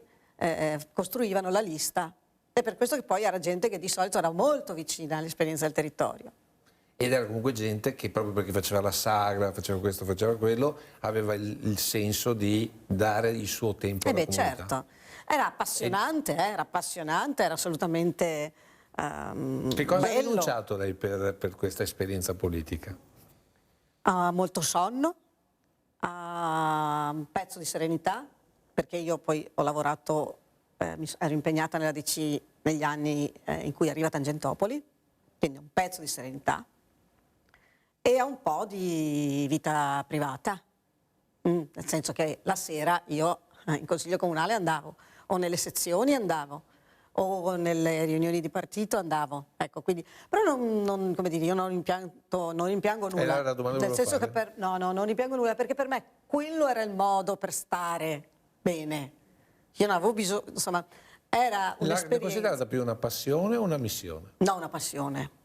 costruivano la lista. È per questo che poi era gente che di solito era molto vicina all'esperienza del territorio. Ed era comunque gente che proprio perché faceva la sagra, faceva questo, faceva quello, aveva il senso di dare il suo tempo alla comunità. Certo, era appassionante, era assolutamente che cosa ha rinunciato lei per questa esperienza politica? Molto sonno, un pezzo di serenità, perché io poi ho lavorato, ero impegnata nella DC negli anni in cui arriva Tangentopoli, quindi un pezzo di serenità e un po' di vita privata, nel senso che la sera io in consiglio comunale andavo, o nelle sezioni andavo, o nelle riunioni di partito andavo, ecco, quindi, però come dire, io non rimpiango nulla, era la domanda nel senso fare. che non rimpiango nulla, perché per me quello era il modo per stare bene. Io non avevo bisogno, insomma, era un'esperienza. L'hai considerata più una passione o una missione? No, una passione.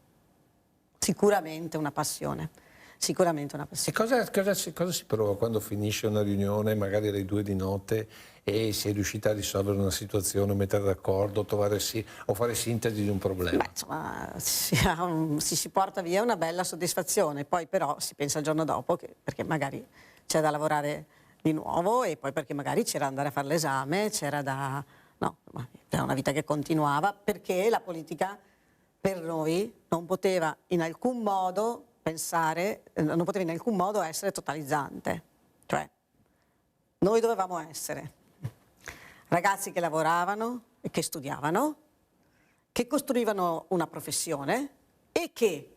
Sicuramente una passione. Sicuramente una passione. E cosa si prova quando finisce una riunione, magari alle 2 di notte, e si è riuscita a risolvere una situazione, mettere d'accordo, o fare sintesi di un problema? Beh, insomma, si porta via una bella soddisfazione, poi però si pensa il giorno dopo, perché magari c'è da lavorare di nuovo e poi perché magari c'era da andare a fare l'esame, c'era una vita che continuava, perché la politica per noi non poteva in alcun modo non poteva in alcun modo essere totalizzante. Cioè, noi dovevamo essere ragazzi che lavoravano e che studiavano, che costruivano una professione e che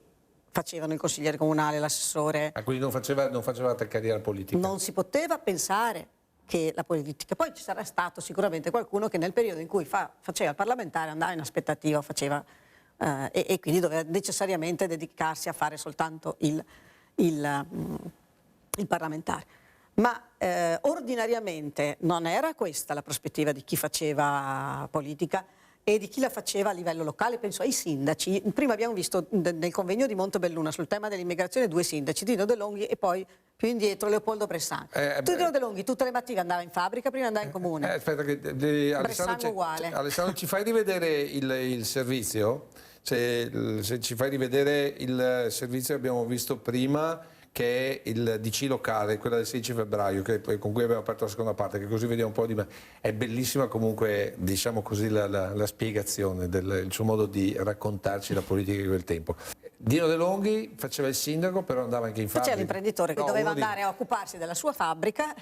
facevano il consigliere comunale, l'assessore. Quindi non facevate carriera politica? Non si poteva pensare che la politica. Poi ci sarà stato sicuramente qualcuno che nel periodo in cui faceva il parlamentare andava in aspettativa, e quindi doveva necessariamente dedicarsi a fare soltanto il parlamentare. Ma ordinariamente non era questa la prospettiva di chi faceva politica e di chi la faceva a livello locale. Penso ai sindaci. Prima abbiamo visto nel convegno di Montebelluna sul tema dell'immigrazione 2 sindaci, Dino De Longhi e poi più indietro Leopoldo Bressani. Dino De Longhi tutte le mattine andava in fabbrica, prima andava in comune. Aspetta, Bressani uguale. Alessandro, ci fai rivedere il servizio? se ci fai rivedere il servizio che abbiamo visto prima, che è il DC locale, quella del 16 febbraio, con cui abbiamo aperto la seconda parte, che così vediamo un po' di... È bellissima comunque, diciamo così, la spiegazione il suo modo di raccontarci la politica di quel tempo. Dino De Longhi faceva il sindaco, però andava anche in fabbrica. C'era l'imprenditore che doveva andare a occuparsi della sua fabbrica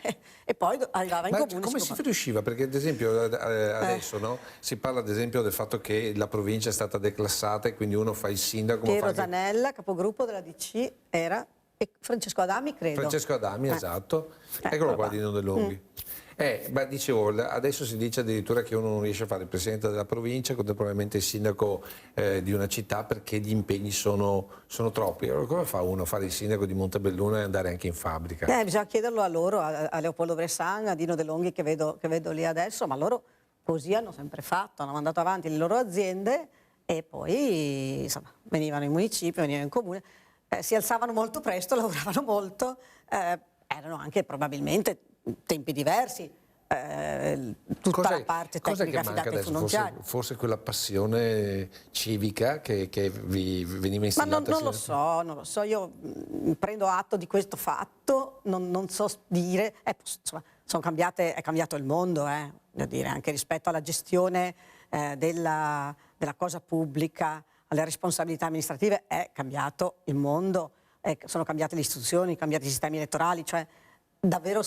e poi arrivava in comune. Come si riusciva? Perché ad esempio adesso no? Si parla ad esempio del fatto che la provincia è stata declassata e quindi uno fa il sindaco. Piero Zanella, capogruppo della DC, era... E Francesco Adami, credo. Francesco Adami, esatto. Eccolo qua, Dino De Longhi. Dicevo, adesso si dice addirittura che uno non riesce a fare il presidente della provincia, contemporaneamente il sindaco di una città, perché gli impegni sono troppi. Allora come fa uno a fare il sindaco di Montebelluna e andare anche in fabbrica? Bisogna chiederlo a loro, a Leopoldo Bressan, a Dino De Longhi che vedo lì adesso, ma loro così hanno sempre fatto, hanno mandato avanti le loro aziende e poi insomma, venivano in municipio, venivano in comune. Si alzavano molto presto, lavoravano molto, erano anche probabilmente tempi diversi, tutta la parte tecnica affidata ai finanziari. Forse quella passione civica che vi veniva insegnata? Ma non lo so, io prendo atto di questo fatto, non so dire, insomma, è cambiato il mondo, devo dire, anche rispetto alla gestione della cosa pubblica, alle responsabilità amministrative, è cambiato il mondo, sono cambiate le istituzioni, cambiati i sistemi elettorali, cioè davvero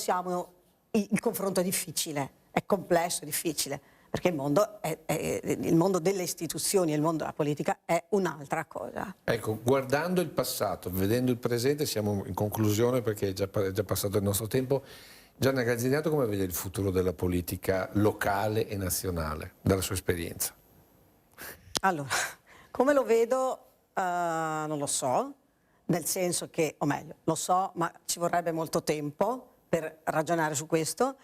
il confronto è difficile, è complesso, è difficile, perché il mondo delle istituzioni e il mondo della politica è un'altra cosa. Ecco, guardando il passato, vedendo il presente, siamo in conclusione perché è già passato il nostro tempo. Gianna Gazziniato, come vede il futuro della politica locale e nazionale, dalla sua esperienza? Allora, come lo vedo non lo so, nel senso che, o meglio, lo so, ma ci vorrebbe molto tempo per ragionare su questo.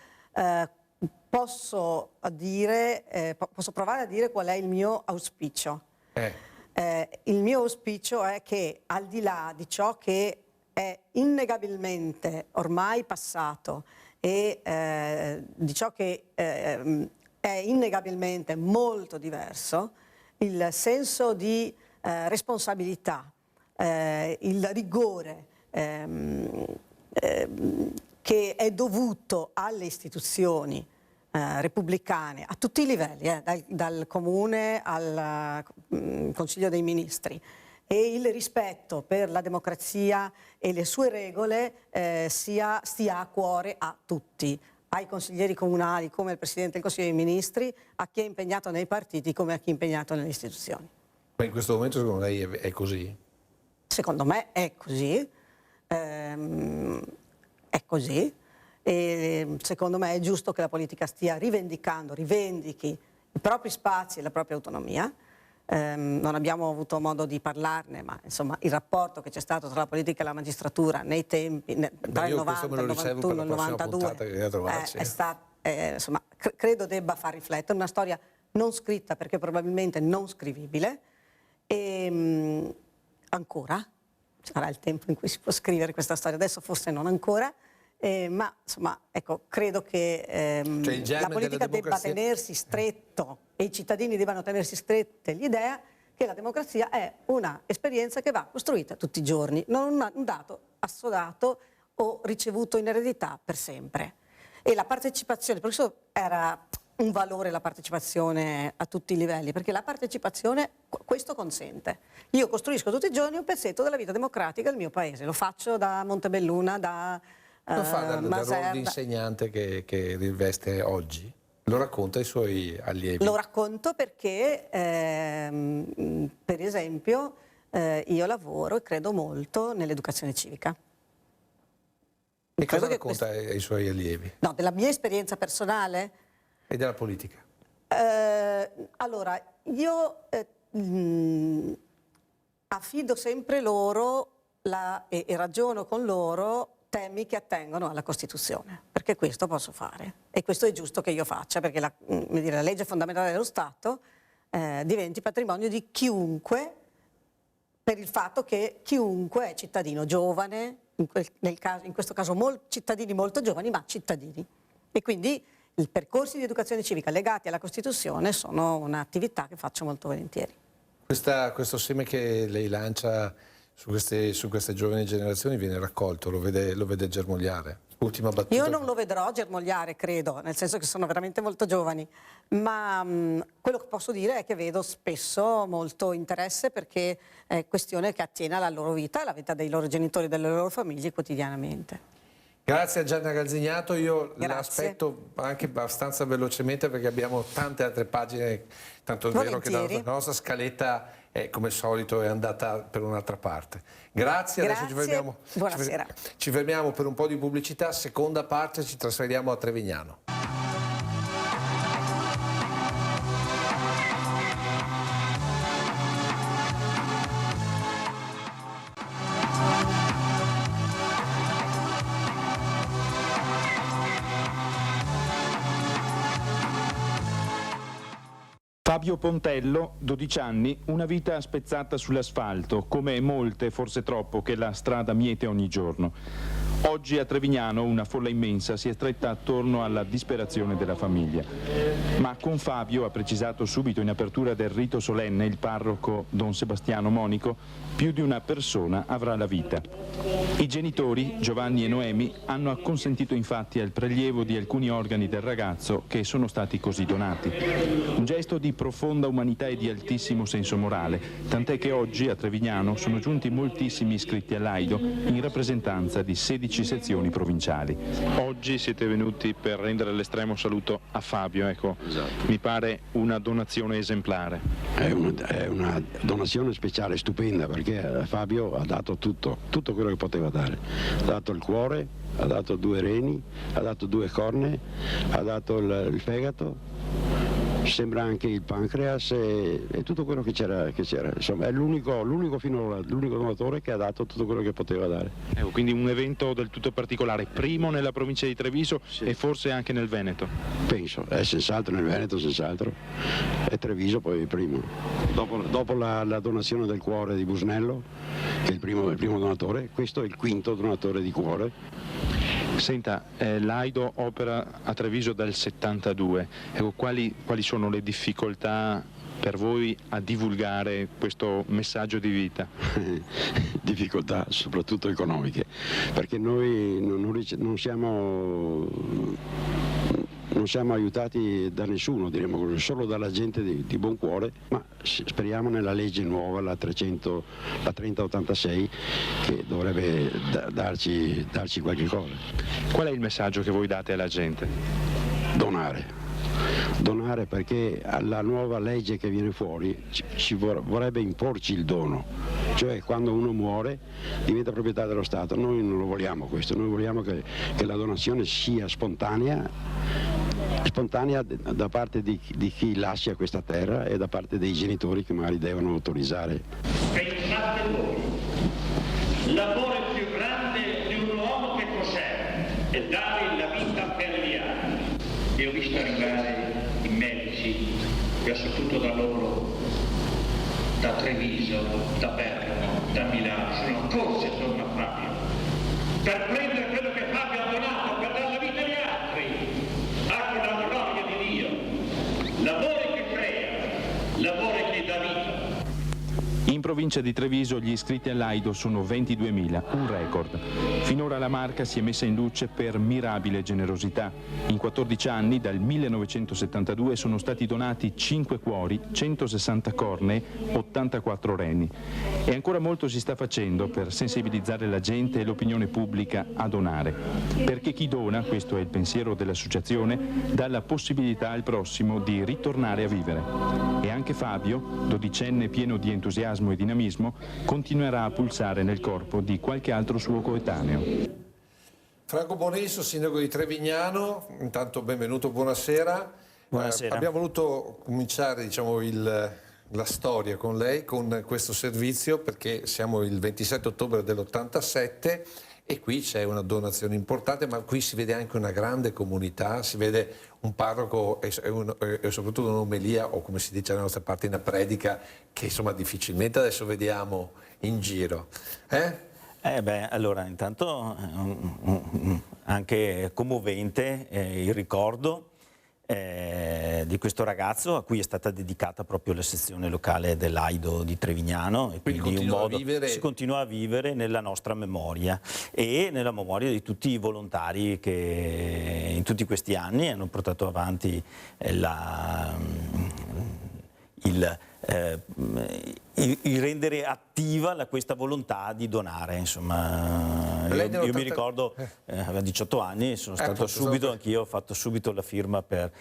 Posso provare a dire qual è il mio auspicio. Il mio auspicio è che, al di là di ciò che è innegabilmente ormai passato e di ciò che è innegabilmente molto diverso, il senso di responsabilità, il rigore che è dovuto alle istituzioni repubblicane a tutti i livelli, dal Comune al Consiglio dei Ministri, e il rispetto per la democrazia e le sue regole stia a cuore a tutti, ai consiglieri comunali come al Presidente del Consiglio dei Ministri, a chi è impegnato nei partiti come a chi è impegnato nelle istituzioni. Ma in questo momento secondo lei è così? Secondo me è così, e secondo me è giusto che la politica stia rivendichi i propri spazi e la propria autonomia. Non abbiamo avuto modo di parlarne, ma insomma il rapporto che c'è stato tra la politica e la magistratura nei tempi, tra il 90, il 91 e il 92, è stato, insomma, credo debba far riflettere, una storia non scritta perché probabilmente non scrivibile, e ancora sarà il tempo in cui si può scrivere questa storia, adesso forse non ancora, ma insomma ecco, credo che la politica debba tenersi stretto e i cittadini debbano tenersi strette l'idea che la democrazia è una esperienza che va costruita tutti i giorni, non un dato assodato o ricevuto in eredità per sempre. E la partecipazione, per questo era un valore la partecipazione a tutti i livelli, perché la partecipazione questo consente. Io costruisco tutti i giorni un pezzetto della vita democratica del mio paese, lo faccio da Montebelluna, da lo fa dal ruolo di insegnante che riveste oggi? Lo racconta ai suoi allievi? Lo racconto perché, per esempio, io lavoro e credo molto nell'educazione civica. E cosa racconta ai suoi allievi? No, della mia esperienza personale? E della politica? Allora, io affido sempre loro e ragiono con loro temi che attengono alla Costituzione, perché questo posso fare e questo è giusto che io faccia, perché la legge fondamentale dello Stato diventi patrimonio di chiunque, per il fatto che chiunque è cittadino giovane, in questo caso cittadini molto giovani, ma cittadini. E quindi i percorsi di educazione civica legati alla Costituzione sono un'attività che faccio molto volentieri. Questo seme che lei lancia su queste giovani generazioni viene raccolto, lo vede germogliare. Ultima battuta. Io non lo vedrò germogliare, credo, nel senso che sono veramente molto giovani, ma quello che posso dire è che vedo spesso molto interesse, perché è questione che attiene alla loro vita, alla vita dei loro genitori, delle loro famiglie quotidianamente. Grazie a Gianna Galzignato, io l'aspetto anche abbastanza velocemente perché abbiamo tante altre pagine, tanto è vero che la nostra scaletta come al solito è andata per un'altra parte. Grazie, adesso buonasera. Ci fermiamo per un po' di pubblicità, seconda parte ci trasferiamo a Trevignano. Fabio Pontello, 12 anni, una vita spezzata sull'asfalto, come molte, forse troppo, che la strada miete ogni giorno. Oggi a Trevignano una folla immensa si è stretta attorno alla disperazione della famiglia. Ma con Fabio, ha precisato subito in apertura del rito solenne il parroco Don Sebastiano Monico, più di una persona avrà la vita. I genitori, Giovanni e Noemi, hanno acconsentito infatti al prelievo di alcuni organi del ragazzo che sono stati così donati. Un gesto di profonda umanità e di altissimo senso morale, tant'è che oggi a Trevignano sono giunti moltissimi iscritti all'Aido in rappresentanza di 16 sezioni provinciali. Oggi siete venuti per rendere l'estremo saluto a Fabio, ecco. Esatto. Mi pare una donazione esemplare. È una donazione speciale, stupenda, perché Fabio ha dato tutto quello che poteva dare. Ha dato il cuore, ha dato 2 reni, ha dato 2 cornee, ha dato il fegato, sembra anche il pancreas e tutto quello che c'era. Insomma, è l'unico donatore che ha dato tutto quello che poteva dare. Ecco, quindi un evento del tutto particolare, primo nella provincia di Treviso, sì, e forse anche nel Veneto. Penso, è senz'altro nel Veneto, senz'altro. E Treviso poi il primo. Dopo la donazione del cuore di Busnello, che è il primo donatore, questo è il quinto donatore di cuore. Senta, l'Aido opera a Treviso dal 72, ecco, quali sono le difficoltà per voi a divulgare questo messaggio di vita? Difficoltà soprattutto economiche, perché noi non siamo aiutati da nessuno, diremo così, solo dalla gente di buon cuore, ma speriamo nella legge nuova, la 3086, che dovrebbe darci qualche cosa. Qual è il messaggio che voi date alla gente? Donare, perché alla nuova legge che viene fuori ci vorrebbe imporci il dono, cioè quando uno muore diventa proprietà dello Stato. Noi non lo vogliamo questo, noi vogliamo che la donazione sia spontanea da parte di chi lascia questa terra e da parte dei genitori che magari devono autorizzare. Pensate voi, l'amore più grande di un uomo che cos'è? È dare la vita per gli altri. E ho visto arrivare i medici e ho saputo da loro, da Treviso, da Bergamo, da Milano, sono corsi attorno a Fabio per prendere quello che Fabio ha donato, per dare la vita agli altri, anche la gloria di Dio. L'amore che crea, l'amore che dà vita. In provincia di Treviso gli iscritti all'Aido sono 22.000, un record. Finora la Marca si è messa in luce per mirabile generosità. In 14 anni, dal 1972, sono stati donati 5 cuori, 160 cornee, 84 reni. E ancora molto si sta facendo per sensibilizzare la gente e l'opinione pubblica a donare. Perché chi dona, questo è il pensiero dell'associazione, dà la possibilità al prossimo di ritornare a vivere. E anche Fabio, 12enne pieno di entusiasmo e dinamismo, continuerà a pulsare nel corpo di qualche altro suo coetaneo. Franco Bonesso, sindaco di Trevignano, intanto benvenuto, buonasera. Buonasera. Abbiamo voluto cominciare la storia con lei, con questo servizio, perché siamo il 27 ottobre dell'87 e qui c'è una donazione importante, ma qui si vede anche una grande comunità, si vede un parroco e soprattutto un'omelia, o come si dice alla nostra parte una predica, che insomma difficilmente adesso vediamo in giro. Allora, intanto anche commovente il ricordo di questo ragazzo a cui è stata dedicata proprio la sezione locale dell'Aido di Trevignano, e quindi in un modo si continua a vivere nella nostra memoria e nella memoria di tutti i volontari che in tutti questi anni hanno portato avanti il rendere attiva questa volontà di donare, insomma. Io mi ricordo, aveva 18 anni, sono stato subito, anch'io ho fatto subito la firma per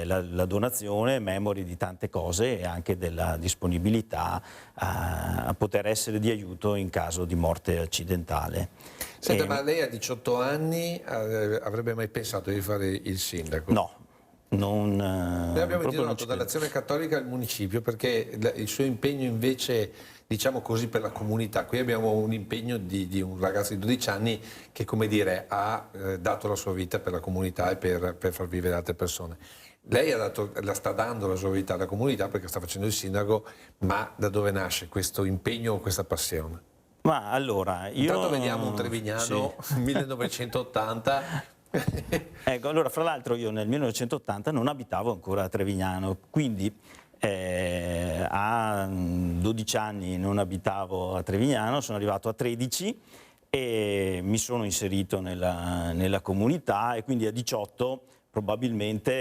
la donazione, memori di tante cose e anche della disponibilità a poter essere di aiuto in caso di morte accidentale. Senta, ma lei a 18 anni avrebbe mai pensato di fare il sindaco? No. Noi abbiamo intitolato dall'Azione Cattolica al municipio perché il suo impegno invece, diciamo così, per la comunità. Qui abbiamo un impegno di un ragazzo di 12 anni che, come dire, ha dato la sua vita per la comunità e per far vivere altre persone. Lei la sta dando la sua vita alla comunità perché sta facendo il sindaco, ma da dove nasce questo impegno o questa passione? Ma allora, intanto vediamo un trevignano 1980. Ecco, allora, fra l'altro io nel 1980 non abitavo ancora a Trevignano, quindi a 12 anni non abitavo a Trevignano, sono arrivato a 13 e mi sono inserito nella comunità, e quindi a 18 probabilmente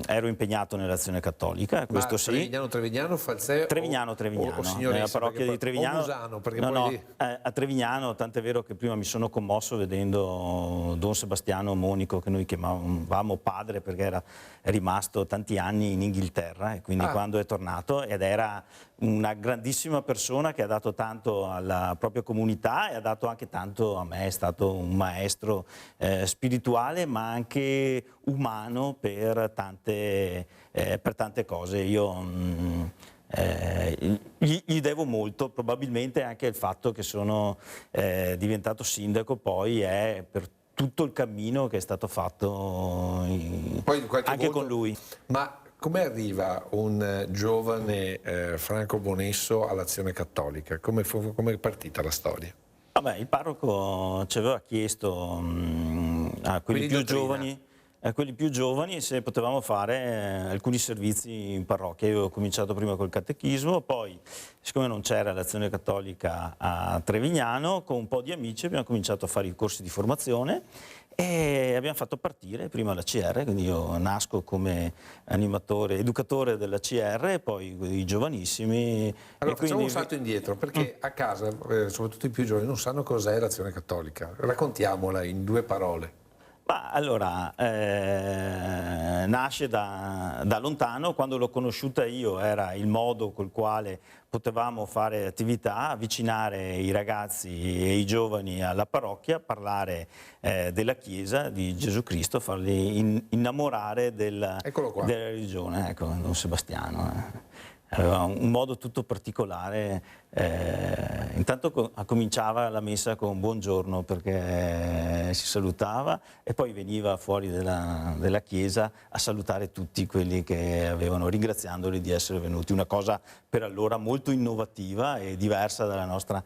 ero impegnato nell'Azione Cattolica, questo sì. Trevignano, Falzè Trevignano, nella parrocchia di Trevignano. Musano, a Trevignano, tant'è vero che prima mi sono commosso vedendo Don Sebastiano Monico, che noi chiamavamo padre perché era rimasto tanti anni in Inghilterra, e quindi quando è tornato, ed era una grandissima persona che ha dato tanto alla propria comunità e ha dato anche tanto a me, è stato un maestro spirituale ma anche umano per tante cose. Io gli devo molto, probabilmente anche il fatto che sono diventato sindaco poi è per tutto il cammino che è stato fatto anche con lui. Ma come arriva un giovane Franco Bonesso all'Azione Cattolica? Come è partita la storia? Vabbè, il parroco ci aveva chiesto a quelli più giovani se potevamo fare alcuni servizi in parrocchia. Io ho cominciato prima col catechismo, poi siccome non c'era l'Azione Cattolica a Trevignano, con un po' di amici abbiamo cominciato a fare i corsi di formazione e abbiamo fatto partire prima la CR, quindi io nasco come educatore della CR e poi i giovanissimi. Allora facciamo un salto indietro, perché a casa, soprattutto i più giovani, non sanno cos'è l'Azione Cattolica. Raccontiamola in 2 parole. Ma allora, nasce da lontano. Quando l'ho conosciuta io era il modo col quale potevamo fare attività, avvicinare i ragazzi e i giovani alla parrocchia, parlare della Chiesa, di Gesù Cristo, farli innamorare della religione. Ecco, Don Sebastiano. Aveva un modo tutto particolare, intanto cominciava la messa con buongiorno perché si salutava e poi veniva fuori della chiesa a salutare tutti quelli che avevano, ringraziandoli di essere venuti, una cosa per allora molto innovativa e diversa dalla nostra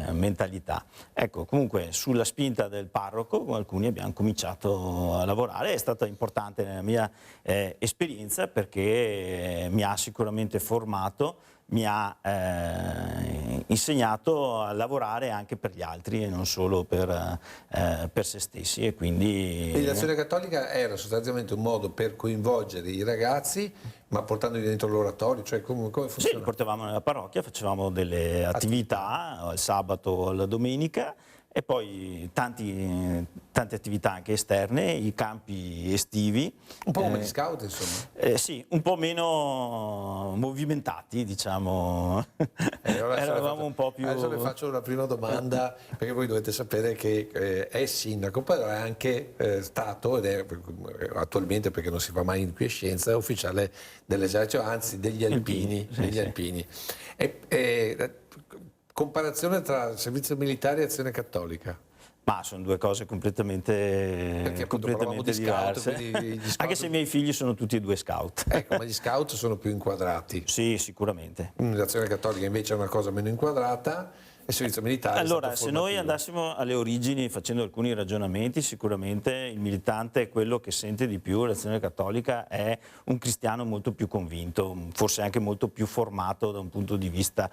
mentalità. Ecco, comunque sulla spinta del parroco con alcuni abbiamo cominciato a lavorare, è stata importante nella mia esperienza perché mi ha sicuramente formato, mi ha insegnato a lavorare anche per gli altri e non solo per se stessi. E quindi l'Azione Cattolica era sostanzialmente un modo per coinvolgere i ragazzi, ma portandoli dentro l'oratorio, cioè come funziona? Sì, li portavamo nella parrocchia, facevamo delle attività il sabato o la domenica e poi tante attività anche esterne, i campi estivi. Un po' come gli scout, insomma. Sì, un po' meno movimentati, diciamo. Eravamo un po' più... Adesso le faccio una prima domanda, perché voi dovete sapere che è sindaco, però è anche stato, ed è attualmente, perché non si fa mai in quiescenza, ufficiale dell'esercito, anzi degli alpini. Alpini. Comparazione tra servizio militare e Azione Cattolica? Ma sono 2 cose completamente diverse. Scout... Anche se i miei figli sono tutti e 2 scout. Ecco, ma gli scout sono più inquadrati. Sì, sicuramente. L'Azione Cattolica invece è una cosa meno inquadrata. il servizio militare è allora, stato se noi formativo. andassimo alle origini facendo alcuni ragionamenti, sicuramente il militante è quello che sente di più l'Azione Cattolica, è un cristiano molto più convinto, forse anche molto più formato da un punto di vista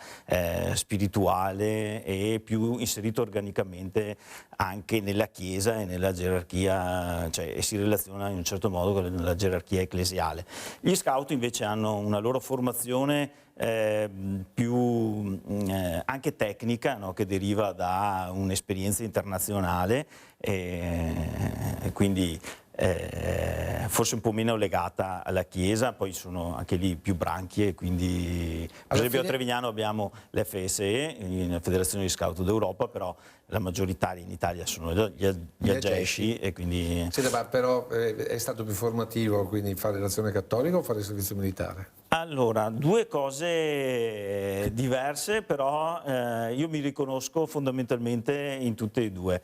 spirituale e più inserito organicamente anche nella Chiesa e nella gerarchia, cioè, e si relaziona in un certo modo con la gerarchia ecclesiale. Gli scout invece hanno una loro formazione più anche tecnica, no? Che deriva da un'esperienza internazionale e quindi forse un po' meno legata alla Chiesa, poi sono anche lì più branchie, quindi per esempio a Trevignano abbiamo l'FSE, la Federazione di Scout d'Europa, però la maggioritaria in Italia sono gli Agesci e quindi... Sì, ma però è stato più formativo quindi fare l'Azione Cattolica o fare il servizio militare? Allora, due cose diverse, però io mi riconosco fondamentalmente in tutte e due.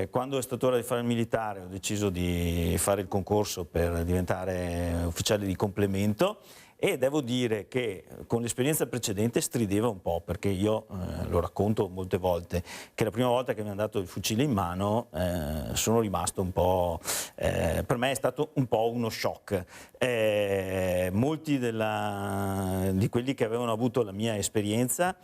Quando è stato ora di fare il militare ho deciso di fare il concorso per diventare ufficiale di complemento e devo dire che con l'esperienza precedente strideva un po', perché io lo racconto molte volte, che la prima volta che mi hanno dato il fucile in mano sono rimasto un po', per me è stato un po' uno shock. Molti di quelli che avevano avuto la mia esperienza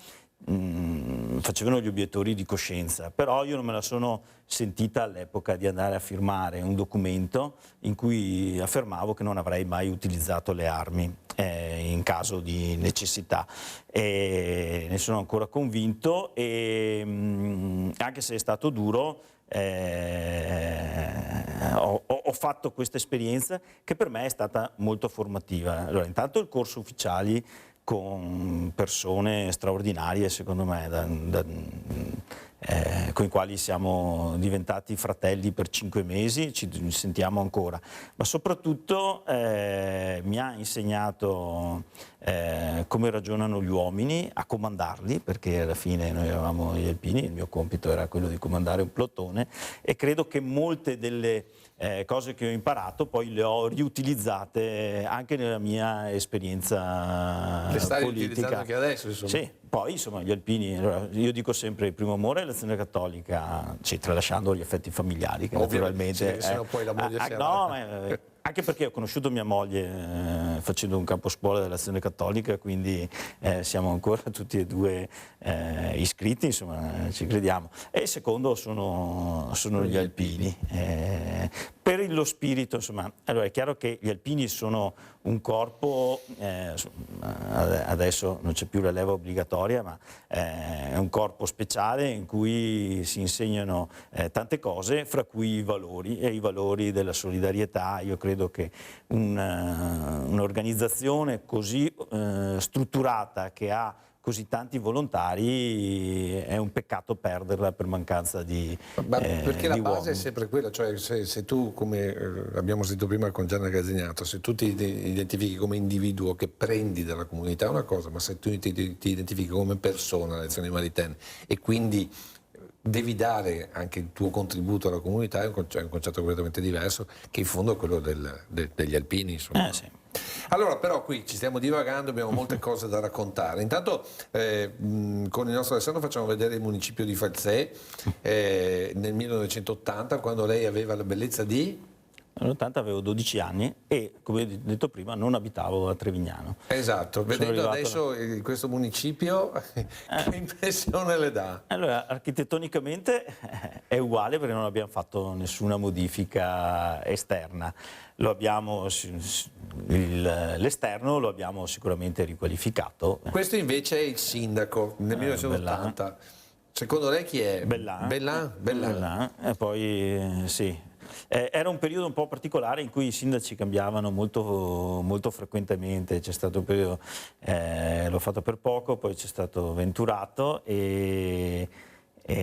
facevano gli obiettori di coscienza, però io non me la sono sentita all'epoca di andare a firmare un documento in cui affermavo che non avrei mai utilizzato le armi in caso di necessità, e ne sono ancora convinto e anche se è stato duro ho fatto questa esperienza che per me è stata molto formativa. Allora, intanto il corso ufficiali con persone straordinarie, secondo me, con i quali siamo diventati fratelli per 5 mesi, ci sentiamo ancora, ma soprattutto mi ha insegnato come ragionano gli uomini, a comandarli, perché alla fine noi eravamo gli alpini, il mio compito era quello di comandare un plotone, e credo che molte delle cose che ho imparato poi le ho riutilizzate anche nella mia esperienza le stai politica. Utilizzando anche adesso, insomma. Sì, poi insomma gli alpini, allora, io dico sempre il primo amore è l'Azione Cattolica, tralasciando gli effetti familiari che naturalmente... Sì, se no poi la moglie si anche perché ho conosciuto mia moglie facendo un camposcuola dell'Azione Cattolica, quindi siamo ancora tutti e due iscritti, insomma ci crediamo. E il secondo sono gli alpini. Per lo spirito, insomma, allora è chiaro che gli alpini sono un corpo, adesso non c'è più la leva obbligatoria, ma è un corpo speciale in cui si insegnano tante cose, fra cui i valori, e i valori della solidarietà. Io credo che un'organizzazione così strutturata, che ha così tanti volontari, è un peccato perderla per mancanza di perché la base uomini. è sempre quella, cioè se tu, come abbiamo sentito prima con Gianna Gazzignato, se tu ti identifichi come individuo che prendi dalla comunità è una cosa, ma se tu ti identifichi come persona alle Azioni Maritene e quindi devi dare anche il tuo contributo alla comunità, è un concetto completamente diverso, che in fondo è quello degli alpini, insomma. Sì. Allora, però qui ci stiamo divagando, abbiamo molte cose da raccontare. Intanto con il nostro Alessandro facciamo vedere il municipio di Falzè nel 1980, quando lei aveva la bellezza di... Nell'80 avevo 12 anni e, come ho detto prima, non abitavo a Trevignano. Esatto, vedendo adesso questo municipio, che impressione le dà? Allora, architettonicamente è uguale perché non abbiamo fatto nessuna modifica esterna. L'esterno lo abbiamo sicuramente riqualificato. Questo invece è il sindaco nel 1980. Bellan. Secondo lei chi è? Bellan. E poi sì. Era un periodo un po' particolare in cui i sindaci cambiavano molto, molto frequentemente. C'è stato un periodo, l'ho fatto per poco, poi c'è stato Venturato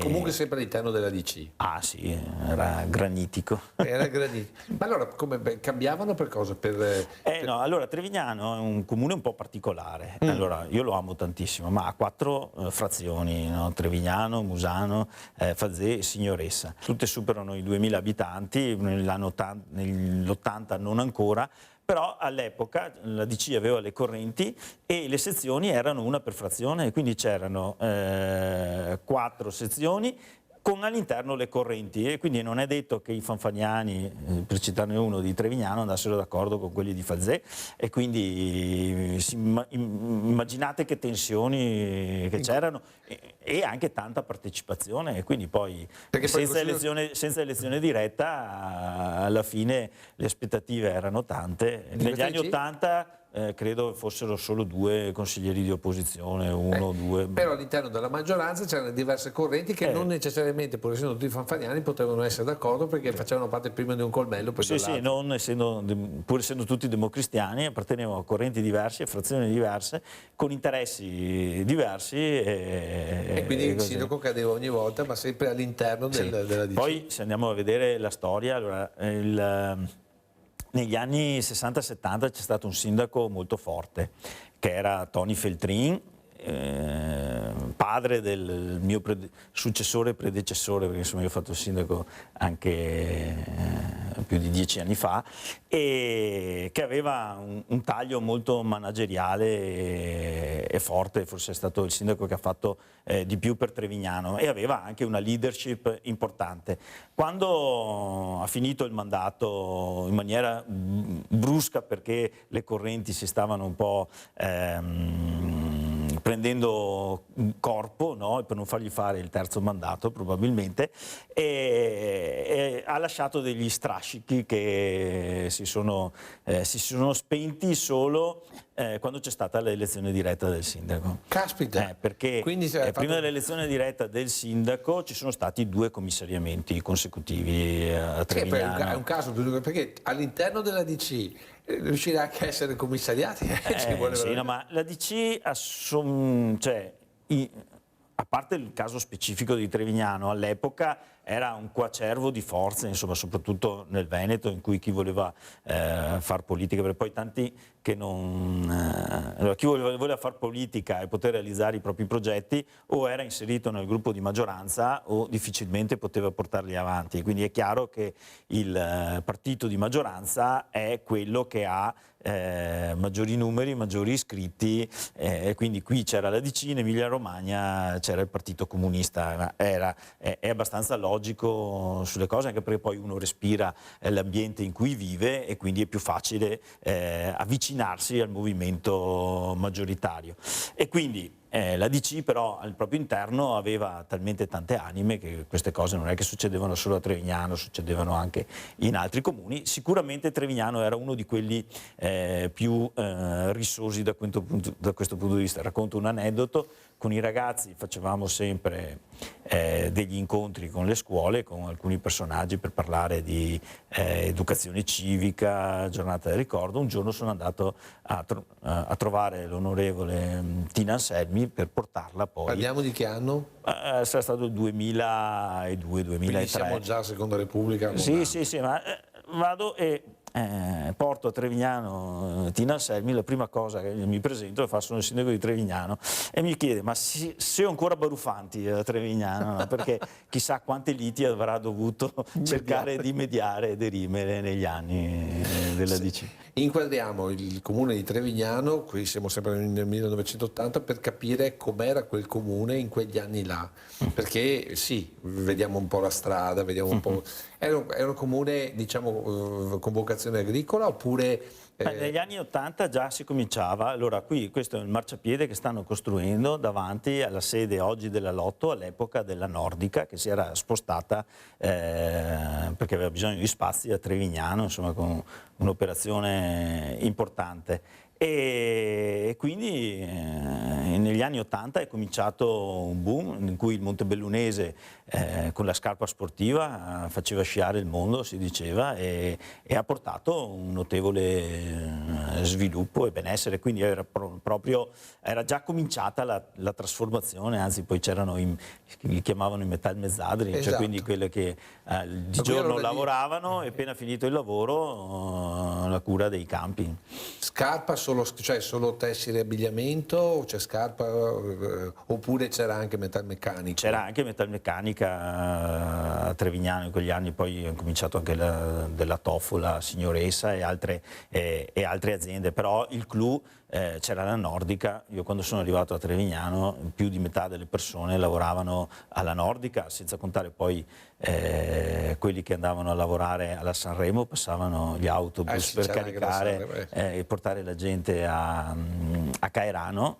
comunque sempre all'interno della DC. Ah sì, era granitico. Era granitico. Ma allora cambiavano per cosa? No, allora Trevignano è un comune un po' particolare. Allora, io lo amo tantissimo, ma ha 4 frazioni, no? Trevignano, Musano, Falzè e Signoressa. Tutte superano i 2000 abitanti, nell'80 non ancora, però all'epoca la DC aveva le correnti e le sezioni erano una per frazione, quindi c'erano 4 sezioni con all'interno le correnti, e quindi non è detto che i fanfaniani, per citarne uno di Trevignano, andassero d'accordo con quelli di Falzè, e quindi immaginate che tensioni che c'erano e anche tanta partecipazione, e quindi poi senza elezione diretta alla fine le aspettative erano tante. Negli anni '80 credo fossero solo 2 consiglieri di opposizione, 1 o 2. Però all'interno della maggioranza c'erano diverse correnti che non necessariamente, pur essendo tutti fanfaniani, potevano essere d'accordo, perché facevano parte prima di un colmello, poi pur essendo tutti democristiani, appartenevano a correnti diverse, a frazioni diverse, con interessi diversi. E quindi il sindaco cadeva ogni volta, ma sempre all'interno della DC. Poi, se andiamo a vedere la storia, allora, negli anni 60-70 c'è stato un sindaco molto forte, che era Tony Feltrin, padre del mio predecessore, perché insomma io ho fatto il sindaco anche più di 10 anni fa, e che aveva un taglio molto manageriale e forte, forse è stato il sindaco che ha fatto di più per Trevignano, e aveva anche una leadership importante. Quando ha finito il mandato in maniera brusca, perché le correnti si stavano un po' prendendo corpo, no? Per non fargli fare il terzo mandato probabilmente, e ha lasciato degli strascichi che si sono spenti solo quando c'è stata l'elezione diretta del sindaco. Caspita! Perché prima dell'elezione diretta del sindaco ci sono stati 2 commissariamenti consecutivi a Trevignano. È un caso, perché all'interno della DC riuscire anche a essere commissariati ma la DC a parte il caso specifico di Trevignano, all'epoca era un coacervo di forze, insomma, soprattutto nel Veneto, in cui chi voleva far politica, perché poi tanti che non... chi voleva far politica e poter realizzare i propri progetti o era inserito nel gruppo di maggioranza o difficilmente poteva portarli avanti. Quindi è chiaro che il partito di maggioranza è quello che ha maggiori numeri, maggiori iscritti, e quindi qui c'era la DC, in Emilia Romagna c'era il Partito Comunista. È abbastanza logico sulle cose, anche perché poi uno respira l'ambiente in cui vive e quindi è più facile avvicinarsi al movimento maggioritario. E quindi la DC però al proprio interno aveva talmente tante anime che queste cose non è che succedevano solo a Trevignano, succedevano anche in altri comuni. Sicuramente Trevignano era uno di quelli più risosi da questo punto di vista. Racconto un aneddoto: con i ragazzi facevamo sempre degli incontri con le scuole, con alcuni personaggi per parlare di educazione civica, giornata del ricordo. Un giorno sono andato a trovare l'onorevole Tina Anselmi per portarla poi. Parliamo di che anno? Sarà stato il 2002-2003. Quindi siamo già a Seconda Repubblica? Sì, ma vado e porto a Trevignano Tina Anselmi. La prima cosa che mi presento e fa: sono il sindaco di Trevignano, e mi chiede: ma se ho ancora Barufanti a Trevignano? No? Perché chissà quante liti avrà dovuto cercare di mediare e derimere negli anni della DC. Inquadriamo il comune di Trevignano, qui siamo sempre nel 1980, per capire com'era quel comune in quegli anni là, perché sì, vediamo un po' la strada, vediamo un po'... Era un comune, diciamo, con vocazione agricola, oppure... Negli anni '80 già si cominciava. Allora, qui questo è il marciapiede che stanno costruendo davanti alla sede oggi della Lotto, all'epoca della Nordica, che si era spostata perché aveva bisogno di spazi a Trevignano, insomma, con un'operazione importante. E quindi negli anni '80 è cominciato un boom in cui il montebellunese con la scarpa sportiva faceva sciare il mondo, si diceva, e ha portato un notevole sviluppo e benessere. Quindi era già cominciata la trasformazione, anzi poi c'erano li chiamavano i metal mezzadri, esatto. Cioè quindi quelle che di giorno lavoravano e appena finito il lavoro avevano la cura dei campi. Scarpa cioè solo tessile e abbigliamento, o c'è scarpa oppure c'era anche metalmeccanica? C'era anche metalmeccanica a Trevignano in quegli anni, poi ho cominciato anche della Tofola, Signoressa e altre aziende, però il clou c'era la Nordica. Io quando sono arrivato a Trevignano più di metà delle persone lavoravano alla Nordica, senza contare poi quelli che andavano a lavorare alla Sanremo, passavano gli autobus per caricare e portare la gente a Caerano,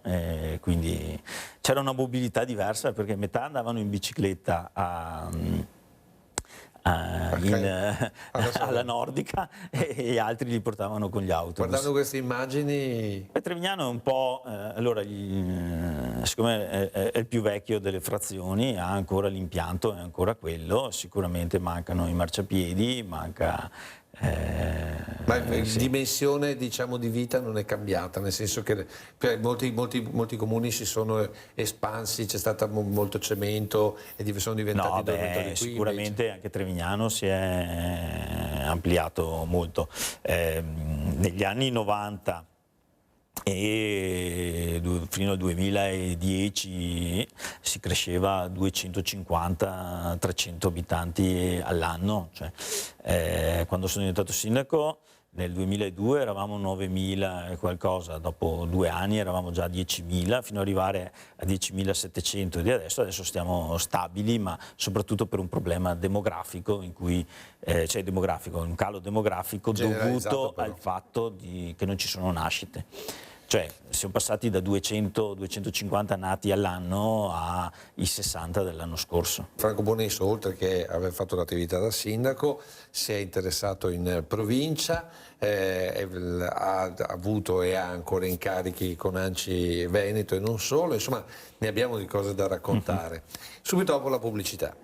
quindi c'era una mobilità diversa perché metà andavano in bicicletta alla Nordica e gli altri li portavano con gli autobus. Guardando queste immagini... Trevignano è un po', allora, siccome è il più vecchio delle frazioni, ha ancora l'impianto, è ancora quello, sicuramente mancano i marciapiedi, manca... Ma la dimensione, diciamo, di vita non è cambiata, nel senso che molti comuni si sono espansi, c'è stato molto cemento e sono diventati dormitori qui. Sicuramente invece anche Trevignano si è ampliato molto. Negli anni 90 e fino al 2010 si cresceva a 250-300 abitanti all'anno, cioè, quando sono diventato sindaco nel 2002 eravamo 9.000 e qualcosa, dopo 2 anni eravamo già a 10.000 fino ad arrivare a 10.700 di adesso stiamo stabili, ma soprattutto per un problema demografico in cui c'è un calo demografico dovuto al fatto che non ci sono nascite. Cioè siamo passati da 200-250 nati all'anno ai 60 dell'anno scorso. Franco Bonesso, oltre che aver fatto l'attività da sindaco, si è interessato in provincia, ha avuto e ha ancora incarichi con ANCI Veneto e non solo, insomma ne abbiamo di cose da raccontare. Subito dopo la pubblicità.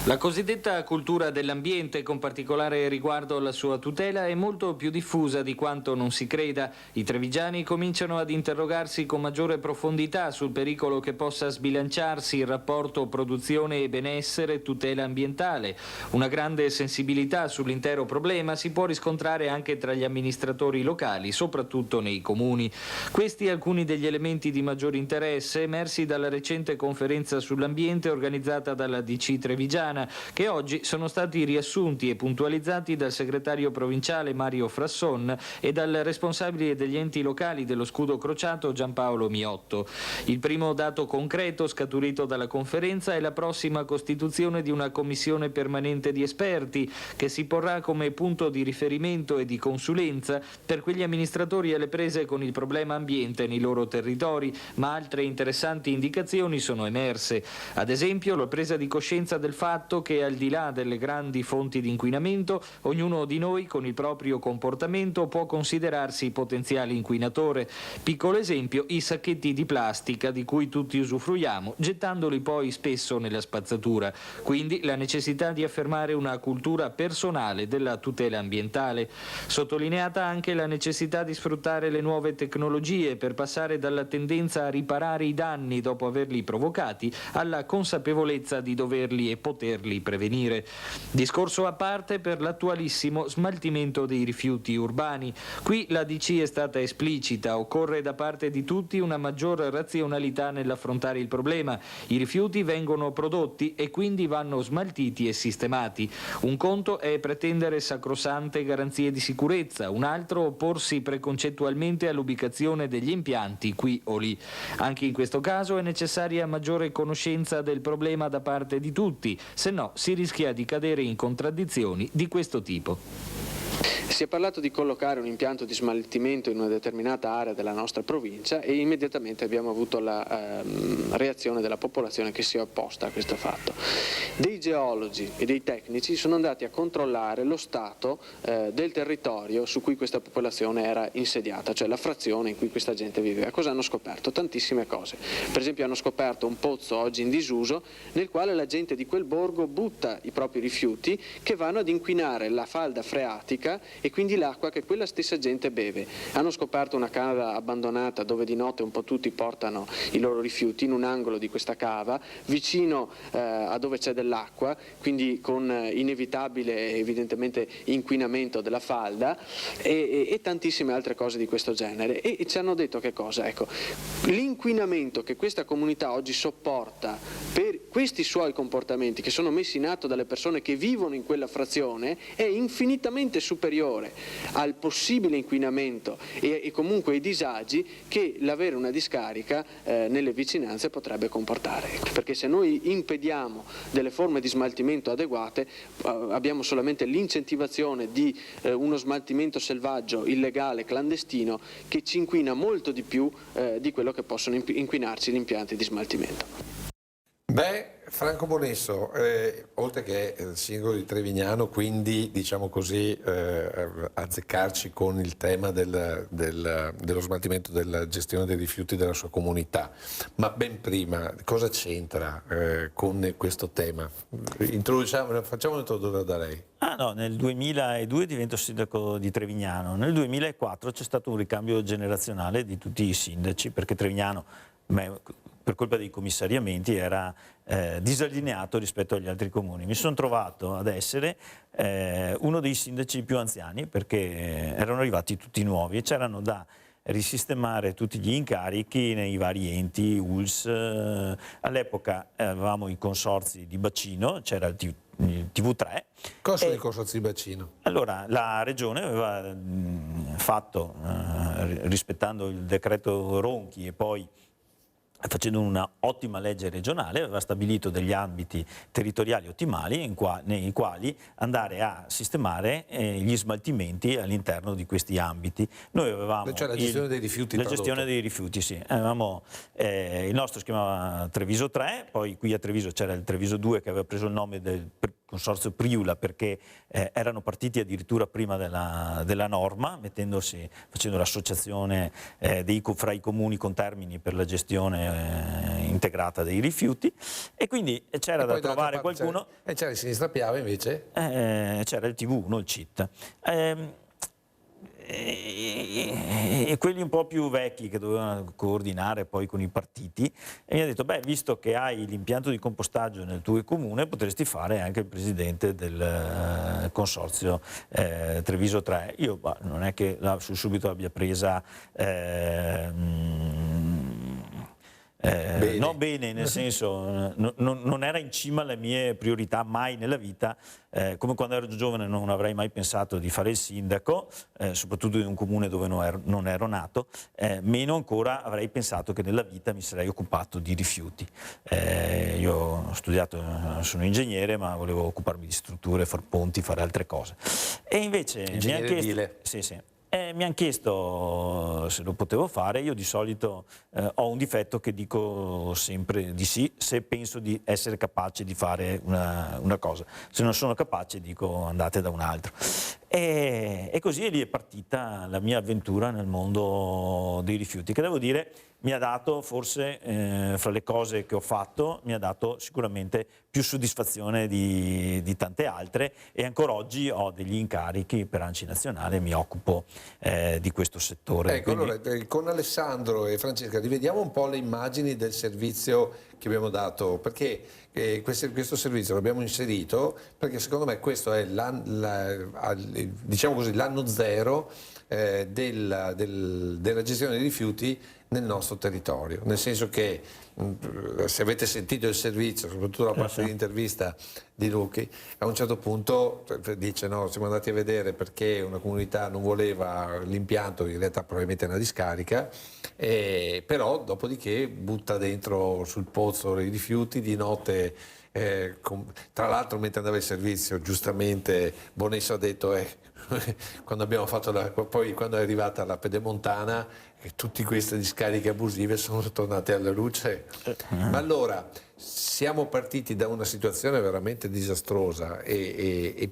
La cosiddetta cultura dell'ambiente, con particolare riguardo alla sua tutela, è molto più diffusa di quanto non si creda. I trevigiani cominciano ad interrogarsi con maggiore profondità sul pericolo che possa sbilanciarsi il rapporto produzione e benessere tutela ambientale. Una grande sensibilità sull'intero problema si può riscontrare anche tra gli amministratori locali, soprattutto nei comuni. Questi alcuni degli elementi di maggior interesse emersi dalla recente conferenza sull'ambiente organizzata dalla DC Trevigiana, che oggi sono stati riassunti e puntualizzati dal segretario provinciale Mario Frasson e dal responsabile degli enti locali dello Scudo Crociato Giampaolo Miotto. Il primo dato concreto scaturito dalla conferenza è la prossima costituzione di una commissione permanente di esperti che si porrà come punto di riferimento e di consulenza per quegli amministratori alle prese con il problema ambiente nei loro territori, ma altre interessanti indicazioni sono emerse. Ad esempio, la presa di coscienza del fatto che al di là delle grandi fonti di inquinamento, ognuno di noi con il proprio comportamento può considerarsi potenziale inquinatore. Piccolo esempio, i sacchetti di plastica di cui tutti usufruiamo, gettandoli poi spesso nella spazzatura. Quindi la necessità di affermare una cultura personale della tutela ambientale. Sottolineata anche la necessità di sfruttare le nuove tecnologie per passare dalla tendenza a riparare i danni dopo averli provocati alla consapevolezza di doverli e poterli prevenire. Discorso a parte per l'attualissimo smaltimento dei rifiuti urbani. Qui la DC è stata esplicita, occorre da parte di tutti una maggior razionalità nell'affrontare il problema. I rifiuti vengono prodotti e quindi vanno smaltiti e sistemati. Un conto è pretendere sacrosante garanzie di sicurezza, un altro opporsi preconcettualmente all'ubicazione degli impianti qui o lì. Anche in questo caso è necessaria maggiore conoscenza del problema da parte di tutti, se no si rischia di cadere in contraddizioni di questo tipo. Si è parlato di collocare un impianto di smaltimento in una determinata area della nostra provincia e immediatamente abbiamo avuto la reazione della popolazione che si è opposta a questo fatto. Dei geologi e dei tecnici sono andati a controllare lo stato del territorio su cui questa popolazione era insediata, cioè la frazione in cui questa gente viveva. Cosa hanno scoperto? Tantissime cose. Per esempio hanno scoperto un pozzo oggi in disuso nel quale la gente di quel borgo butta i propri rifiuti che vanno ad inquinare la falda freatica e quindi l'acqua che quella stessa gente beve. Hanno scoperto una cava abbandonata dove di notte un po' tutti portano i loro rifiuti in un angolo di questa cava, vicino a dove c'è dell'acqua, quindi con inevitabile evidentemente inquinamento della falda e tantissime altre cose di questo genere. E ci hanno detto che cosa? Ecco, l'inquinamento che questa comunità oggi sopporta per questi suoi comportamenti che sono messi in atto dalle persone che vivono in quella frazione è infinitamente superiore al possibile inquinamento e comunque ai disagi che l'avere una discarica nelle vicinanze potrebbe comportare. Perché se noi impediamo delle forme di smaltimento adeguate abbiamo solamente l'incentivazione di uno smaltimento selvaggio, illegale, clandestino che ci inquina molto di più di quello che possono inquinarci gli impianti di smaltimento. Beh, Franco Bonesso, oltre che sindaco di Trevignano, quindi diciamo così azzeccarci con il tema dello smaltimento, della gestione dei rifiuti della sua comunità, ma ben prima cosa c'entra con questo tema? Facciamo un'introdurre da lei. Nel 2002 divento sindaco di Trevignano, nel 2004 c'è stato un ricambio generazionale di tutti i sindaci perché Trevignano per colpa dei commissariamenti era disallineato rispetto agli altri comuni. Mi sono trovato ad essere uno dei sindaci più anziani perché erano arrivati tutti nuovi e c'erano da risistemare tutti gli incarichi nei vari enti, ULS. All'epoca avevamo i consorzi di bacino, c'era il TV3. Cosa sono i consorzi di bacino? Allora, la Regione aveva fatto, rispettando il decreto Ronchi e poi facendo una ottima legge regionale, aveva stabilito degli ambiti territoriali ottimali nei quali andare a sistemare gli smaltimenti all'interno di questi ambiti. Noi avevamo cioè la gestione dei rifiuti. La gestione dei rifiuti, sì. Avevamo, il nostro si chiamava Treviso 3, poi qui a Treviso c'era il Treviso 2 che aveva preso il nome del consorzio Priula perché erano partiti addirittura prima della norma, facendo l'associazione fra i comuni con Termini per la gestione integrata dei rifiuti e quindi c'era da trovare qualcuno. E c'era il Sinistra Piave invece? C'era il TV1, il CIT. E quelli un po' più vecchi che dovevano coordinare poi con i partiti e mi ha detto visto che hai l'impianto di compostaggio nel tuo comune potresti fare anche il presidente del consorzio Treviso 3. Io non è che subito abbia presa bene, nel senso non era in cima alle mie priorità mai nella vita, come quando ero giovane non avrei mai pensato di fare il sindaco, soprattutto in un comune dove non ero nato, meno ancora avrei pensato che nella vita mi sarei occupato di rifiuti. Io ho studiato, sono ingegnere, ma volevo occuparmi di strutture, far ponti, fare altre cose. E invece mi hanno chiesto se lo potevo fare. Io di solito ho un difetto che dico sempre di sì se penso di essere capace di fare una cosa. Se non sono capace dico andate da un altro. E così lì è partita la mia avventura nel mondo dei rifiuti, che devo dire mi ha dato forse, fra le cose che ho fatto, mi ha dato sicuramente più soddisfazione di tante altre e ancora oggi ho degli incarichi per ANCI Nazionale, mi occupo di questo settore. Ecco, allora, con Alessandro e Francesca rivediamo un po' le immagini del servizio che abbiamo dato, perché questo servizio l'abbiamo inserito perché secondo me questo è diciamo così, l'anno zero della gestione dei rifiuti nel nostro territorio, nel senso che se avete sentito il servizio, soprattutto la parte dell'intervista di Lucchi, a un certo punto dice no, siamo andati a vedere perché una comunità non voleva l'impianto, in realtà probabilmente è una discarica, però dopodiché butta dentro sul pozzo i rifiuti di notte. Tra l'altro mentre andava in servizio, giustamente Bonesso ha detto quando abbiamo fatto poi quando è arrivata la pedemontana, tutte queste discariche abusive sono tornate alla luce. Ma allora siamo partiti da una situazione veramente disastrosa e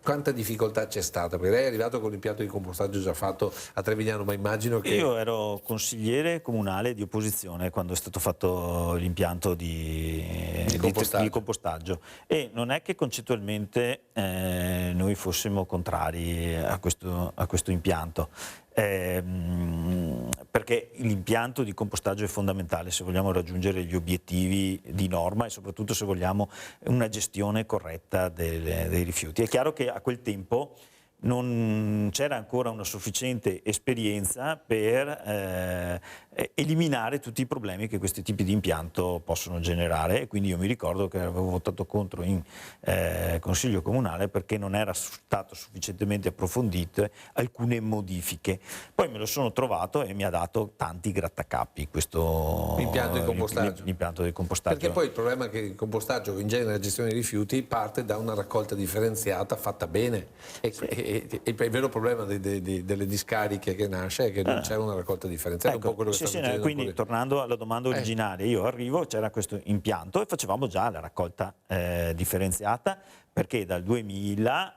quanta difficoltà c'è stata? Perché lei è arrivato con l'impianto di compostaggio già fatto a Trevignano, ma immagino che... Io ero consigliere comunale di opposizione quando è stato fatto l'impianto di compostaggio e non è che concettualmente noi fossimo contrari a questo impianto. Perché l'impianto di compostaggio è fondamentale se vogliamo raggiungere gli obiettivi di norma e soprattutto se vogliamo una gestione corretta dei rifiuti. È chiaro che a quel tempo non c'era ancora una sufficiente esperienza per eliminare tutti i problemi che questi tipi di impianto possono generare e quindi io mi ricordo che avevo votato contro in Consiglio Comunale perché non era stato sufficientemente approfondite alcune modifiche. Poi me lo sono trovato e mi ha dato tanti grattacapi questo impianto di compostaggio. L'impianto di compostaggio. Perché poi il problema è che il compostaggio, in genere la gestione dei rifiuti, parte da una raccolta differenziata fatta bene. E il vero problema delle discariche che nasce è che non c'è una raccolta differenziata, Ecco, un po' quello che quindi tornando alla domanda originaria, io arrivo, c'era questo impianto e facevamo già la raccolta differenziata perché dal 2000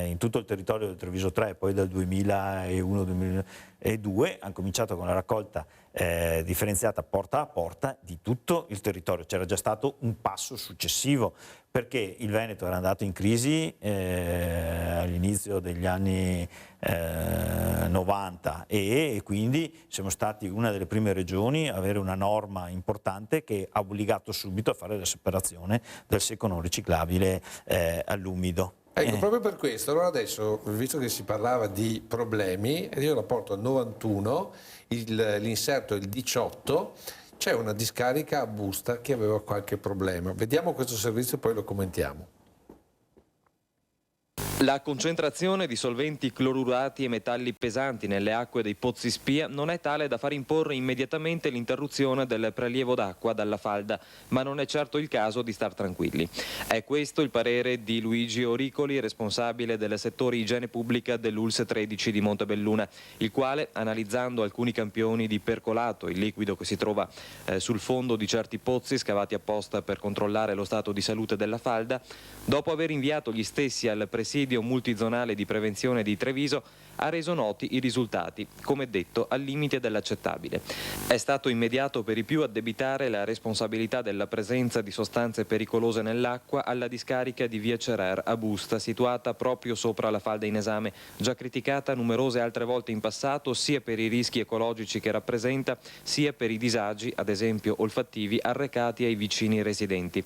in tutto il territorio del Treviso 3 e poi dal 2001-2002 hanno cominciato con la raccolta differenziata porta a porta di tutto il territorio. C'era già stato un passo successivo perché il Veneto era andato in crisi all'inizio degli anni 90 e quindi siamo stati una delle prime regioni a avere una norma importante che ha obbligato subito a fare la separazione del secco non riciclabile all'umido. Ecco, proprio per questo, allora adesso, visto che si parlava di problemi, io la porto al 91, l'inserto è il 18, c'è una discarica a Busta che aveva qualche problema. Vediamo questo servizio e poi lo commentiamo. La concentrazione di solventi clorurati e metalli pesanti nelle acque dei pozzi spia non è tale da far imporre immediatamente l'interruzione del prelievo d'acqua dalla falda, ma non è certo il caso di star tranquilli. È questo il parere di Luigi Oricoli, responsabile del settore igiene pubblica dell'Ulse 13 di Montebelluna, il quale, analizzando alcuni campioni di percolato, il liquido che si trova sul fondo di certi pozzi scavati apposta per controllare lo stato di salute della falda, dopo aver inviato gli stessi al presidio multizonale di prevenzione di Treviso, ha reso noti i risultati, come detto, al limite dell'accettabile. È stato immediato per i più addebitare la responsabilità della presenza di sostanze pericolose nell'acqua alla discarica di via Cerer a Busta, situata proprio sopra la falda in esame, già criticata numerose altre volte in passato sia per i rischi ecologici che rappresenta, sia per i disagi, ad esempio olfattivi, arrecati ai vicini residenti.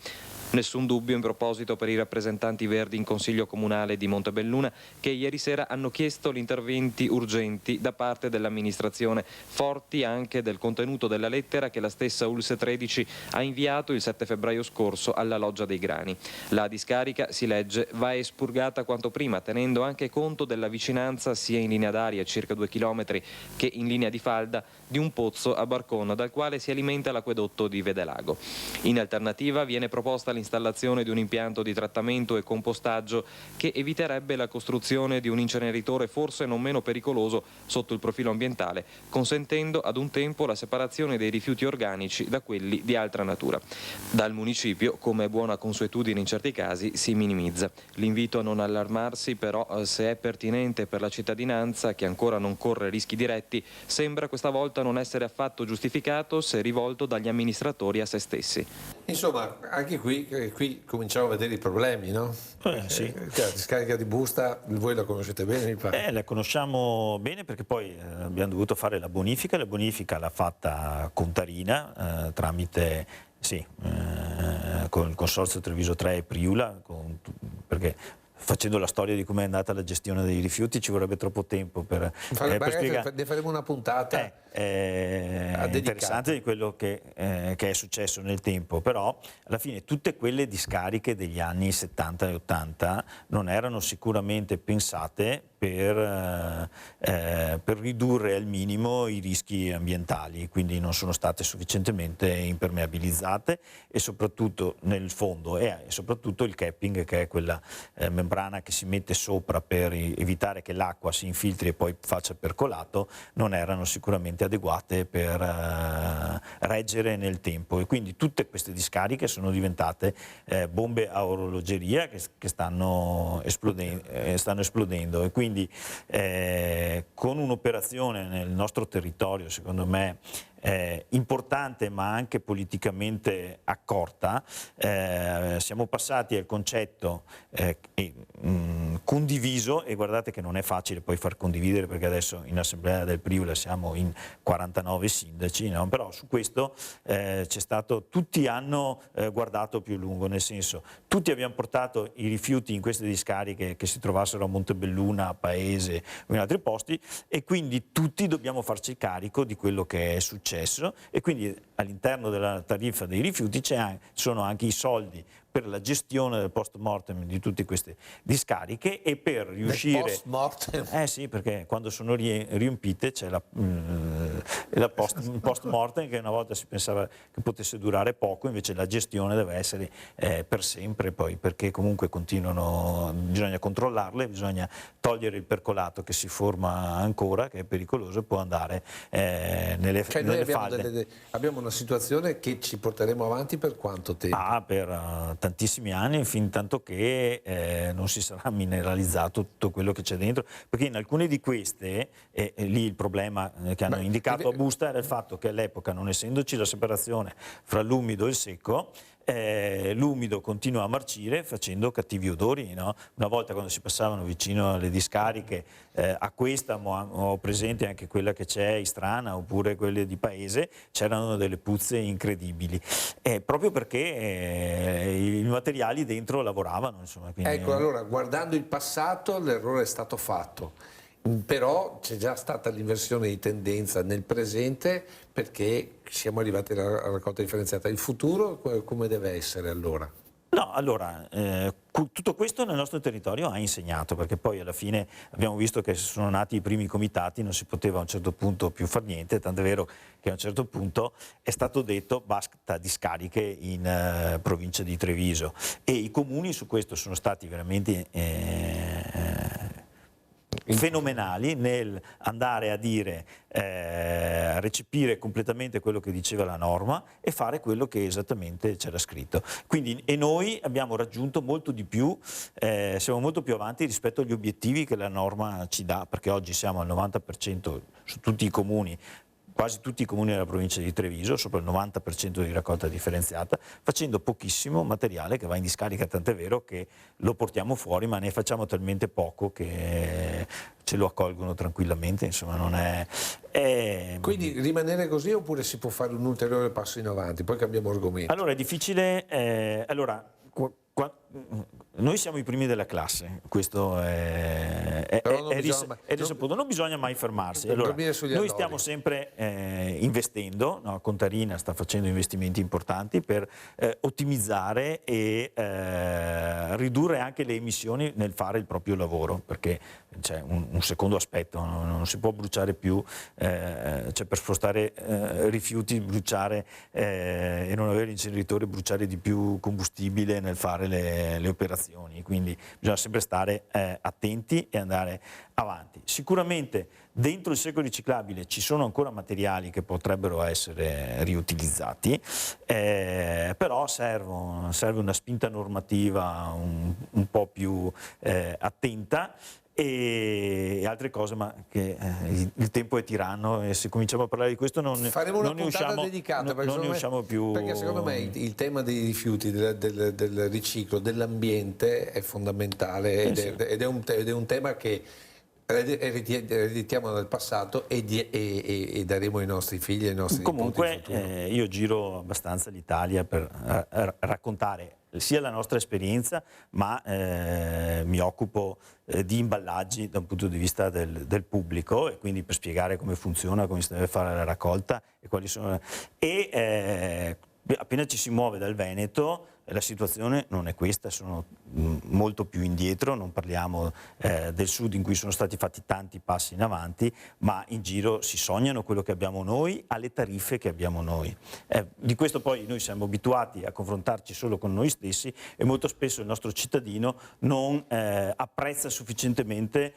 Nessun dubbio in proposito per i rappresentanti verdi in Consiglio Comunale di Montebelluna che ieri sera hanno chiesto interventi urgenti da parte dell'amministrazione, forti anche del contenuto della lettera che la stessa Ulse 13 ha inviato il 7 febbraio scorso alla Loggia dei Grani. La discarica, si legge, va espurgata quanto prima, tenendo anche conto della vicinanza sia in linea d'aria, circa 2 chilometri, che in linea di falda, di un pozzo a barcone dal quale si alimenta l'acquedotto di Vedelago. In alternativa viene proposta l'installazione di un impianto di trattamento e compostaggio che eviterebbe la costruzione di un inceneritore forse non meno pericoloso sotto il profilo ambientale, consentendo ad un tempo la separazione dei rifiuti organici da quelli di altra natura. Dal municipio, come è buona consuetudine in certi casi, si minimizza. L'invito a non allarmarsi però, se è pertinente per la cittadinanza che ancora non corre rischi diretti, sembra questa volta non essere affatto giustificato se rivolto dagli amministratori a se stessi. Insomma, anche qui cominciamo a vedere i problemi, no? Sì. La discarica di Busta, voi la conoscete bene, mi pare? La conosciamo bene perché poi abbiamo dovuto fare la bonifica l'ha fatta Contarina tramite con il Consorzio Treviso 3 e Priula, perché facendo la storia di come è andata la gestione dei rifiuti ci vorrebbe troppo tempo per spiegare. Ne faremo una puntata. interessante di quello che è successo nel tempo, però alla fine tutte quelle discariche degli anni 70 e 80 non erano sicuramente pensate per ridurre al minimo i rischi ambientali, quindi non sono state sufficientemente impermeabilizzate e soprattutto nel fondo e soprattutto il capping, che è quella membrana che si mette sopra per evitare che l'acqua si infiltri e poi faccia percolato, non erano sicuramente adeguate per reggere nel tempo, e quindi tutte queste discariche sono diventate bombe a orologeria che stanno esplodendo, e quindi con un'operazione nel nostro territorio, secondo me, importante ma anche politicamente accorta, siamo passati al concetto condiviso, e guardate che non è facile poi far condividere, perché adesso in Assemblea del Friuli siamo in 49 sindaci, no? Però su questo c'è stato, tutti hanno guardato più lungo, nel senso, tutti abbiamo portato i rifiuti in queste discariche, che si trovassero a Montebelluna, a Paese o in altri posti, e quindi tutti dobbiamo farci carico di quello che è successo, e quindi all'interno della tariffa dei rifiuti sono anche i soldi per la gestione del post mortem di tutte queste discariche, e per riuscire... Post mortem? Sì, perché quando sono riempite c'è la post mortem, che una volta si pensava che potesse durare poco, invece la gestione deve essere per sempre, poi, perché comunque continuano, bisogna controllarle, bisogna togliere il percolato che si forma ancora, che è pericoloso, e può andare nelle falde. Abbiamo una situazione che ci porteremo avanti per quanto tempo? Per tantissimi anni, fin tanto che non si sarà mineralizzato tutto quello che c'è dentro, perché in alcune di queste, lì il problema che hanno indicato a Busta era il fatto che all'epoca, non essendoci la separazione fra l'umido e il secco, l'umido continua a marcire facendo cattivi odori, no? Una volta, quando si passavano vicino alle discariche, a questa ho presente anche quella che c'è Istrana, oppure quelle di Paese, c'erano delle puzze incredibili, proprio perché i materiali dentro lavoravano, insomma, quindi... Ecco, allora, guardando il passato, l'errore è stato fatto, però c'è già stata l'inversione di tendenza nel presente, perché siamo arrivati alla raccolta differenziata. Il futuro come deve essere allora? No, allora, tutto questo nel nostro territorio ha insegnato, perché poi alla fine abbiamo visto che sono nati i primi comitati, non si poteva a un certo punto più far niente, tant'è vero che a un certo punto è stato detto basta discariche in provincia di Treviso, e i comuni su questo sono stati veramente fenomenali nel andare a dire, recepire completamente quello che diceva la norma e fare quello che esattamente c'era scritto. Quindi, e noi abbiamo raggiunto molto di più, siamo molto più avanti rispetto agli obiettivi che la norma ci dà, perché oggi siamo al 90% su tutti i comuni, quasi tutti i comuni della provincia di Treviso, sopra il 90% di raccolta differenziata, facendo pochissimo materiale che va in discarica, tant'è vero che lo portiamo fuori, ma ne facciamo talmente poco che ce lo accolgono tranquillamente, insomma non è... Quindi rimanere così, oppure si può fare un ulteriore passo in avanti? Poi cambiamo argomento. Allora è difficile, noi siamo i primi della classe, questo è risaputo, non bisogna mai fermarsi. Allora, noi stiamo sempre investendo, no? Contarina sta facendo investimenti importanti per ottimizzare e ridurre anche le emissioni nel fare il proprio lavoro, perché c'è un secondo aspetto, non si può bruciare più, cioè per spostare rifiuti, bruciare e non avere inceneritori, bruciare di più combustibile nel fare le operazioni, quindi bisogna sempre stare attenti e andare avanti. Sicuramente dentro il secco riciclabile ci sono ancora materiali che potrebbero essere riutilizzati, però serve una spinta normativa un po' più attenta, e altre cose, ma che il tempo è tiranno, e se cominciamo a parlare di questo faremo una puntata dedicata, non ne usciamo più. Perché secondo me il tema dei rifiuti, del riciclo, dell'ambiente è fondamentale, ed è un tema che ereditiamo dal passato e daremo ai nostri figli e ai nostri nipoti in futuro. Io giro abbastanza l'Italia per raccontare sia la nostra esperienza, ma mi occupo di imballaggi da un punto di vista del pubblico, e quindi per spiegare come funziona, come si deve fare la raccolta e quali sono. Appena ci si muove dal Veneto, la situazione non è questa, sono molto più indietro, non parliamo del sud in cui sono stati fatti tanti passi in avanti, ma in giro si sognano quello che abbiamo noi alle tariffe che abbiamo noi. Di questo poi noi siamo abituati a confrontarci solo con noi stessi, e molto spesso il nostro cittadino non apprezza sufficientemente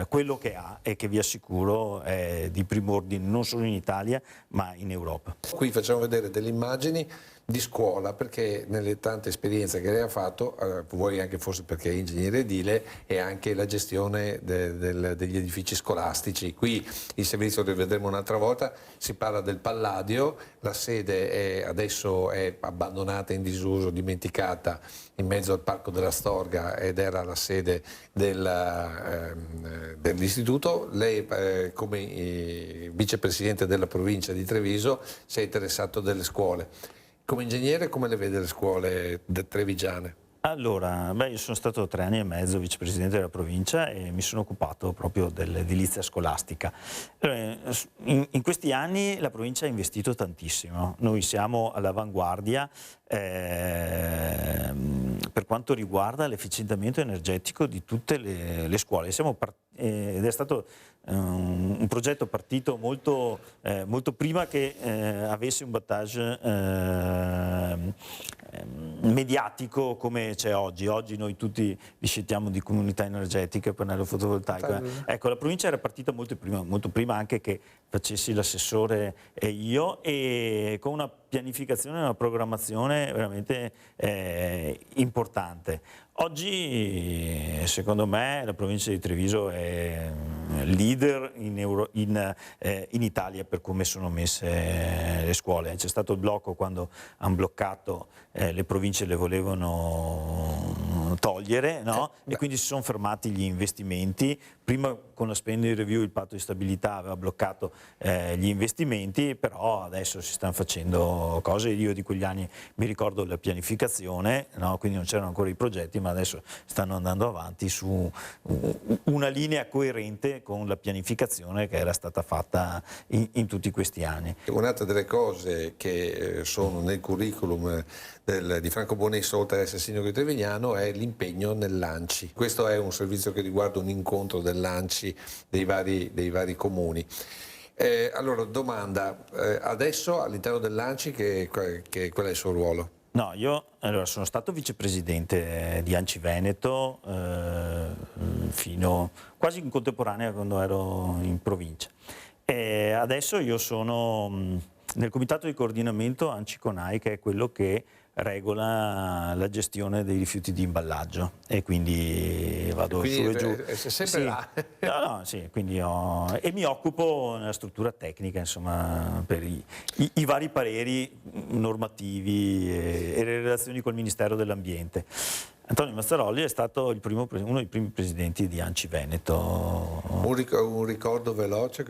quello che ha, e che vi assicuro è di primo ordine non solo in Italia ma in Europa. Qui facciamo vedere delle immagini di scuola, perché nelle tante esperienze che lei ha fatto, vuoi anche forse perché è ingegnere edile, e anche la gestione degli edifici scolastici. Qui il servizio lo rivedremo un'altra volta, si parla del Palladio, la sede adesso è abbandonata, in disuso, dimenticata in mezzo al Parco della Storga, ed era la sede dell'istituto. Lei come vicepresidente della provincia di Treviso si è interessato delle scuole. Come ingegnere, come le vede le scuole trevigiane? Allora, io sono stato 3 anni e mezzo vicepresidente della provincia e mi sono occupato proprio dell'edilizia scolastica. In questi anni la provincia ha investito tantissimo, noi siamo all'avanguardia per quanto riguarda l'efficientamento energetico di tutte le scuole. Ed è stato un progetto partito molto prima che avesse un battage mediatico come c'è oggi. Oggi noi tutti discutiamo di comunità energetiche, pannello fotovoltaico. Ecco, la provincia era partita molto prima anche che facessi l'assessore e io, e con una pianificazione e una programmazione veramente importante. Oggi, secondo me, la provincia di Treviso è leader in Italia per come sono messe le scuole. C'è stato il blocco quando hanno bloccato, le province le volevano togliere, no? E quindi si sono fermati gli investimenti. Prima con la spending review il patto di stabilità aveva bloccato gli investimenti, però adesso si stanno facendo cose. Io di quegli anni mi ricordo la pianificazione, no? Quindi non c'erano ancora i progetti, ma adesso stanno andando avanti su una linea coerente con la pianificazione che era stata fatta in tutti questi anni. Un'altra delle cose che sono nel curriculum di Franco Bonesso, oltre ad essere sindaco di Trevignano, è l'impegno nell'ANCI. Questo è un servizio che riguarda un incontro dell'ANCI dei vari comuni. Allora, domanda, adesso all'interno dell'ANCI qual è il suo ruolo? No, io sono stato vicepresidente di ANCI Veneto fino quasi in contemporanea quando ero in provincia. E adesso io sono nel comitato di coordinamento ANCI Conai, che è quello che regola la gestione dei rifiuti di imballaggio, e quindi vado su e giù. È sempre là. Quindi e mi occupo nella struttura tecnica, insomma, per i vari pareri normativi e le relazioni col Ministero dell'Ambiente. Antonio Mazzarolli è stato uno dei primi presidenti di ANCI Veneto. Un ricordo veloce?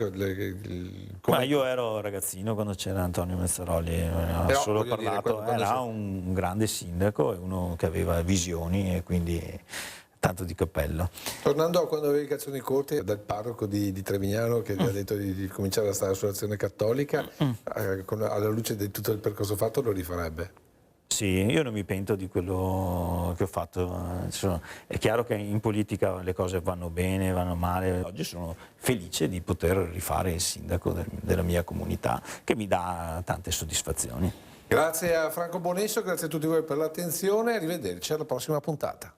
Ma io ero ragazzino quando c'era Antonio Mazzarolli, ho solo parlato, era un grande sindaco e uno che aveva visioni, e quindi tanto di cappello. Tornando a quando avevi i calzoni corti, dal parroco di Trevignano che ti ha detto di cominciare a stare sull'azione cattolica, alla luce di tutto il percorso fatto, lo rifarebbe? Sì, io non mi pento di quello che ho fatto. È chiaro che in politica le cose vanno bene, vanno male. Oggi sono felice di poter rifare il sindaco della mia comunità, che mi dà tante soddisfazioni. Grazie a Franco Bonesso, grazie a tutti voi per l'attenzione, arrivederci alla prossima puntata.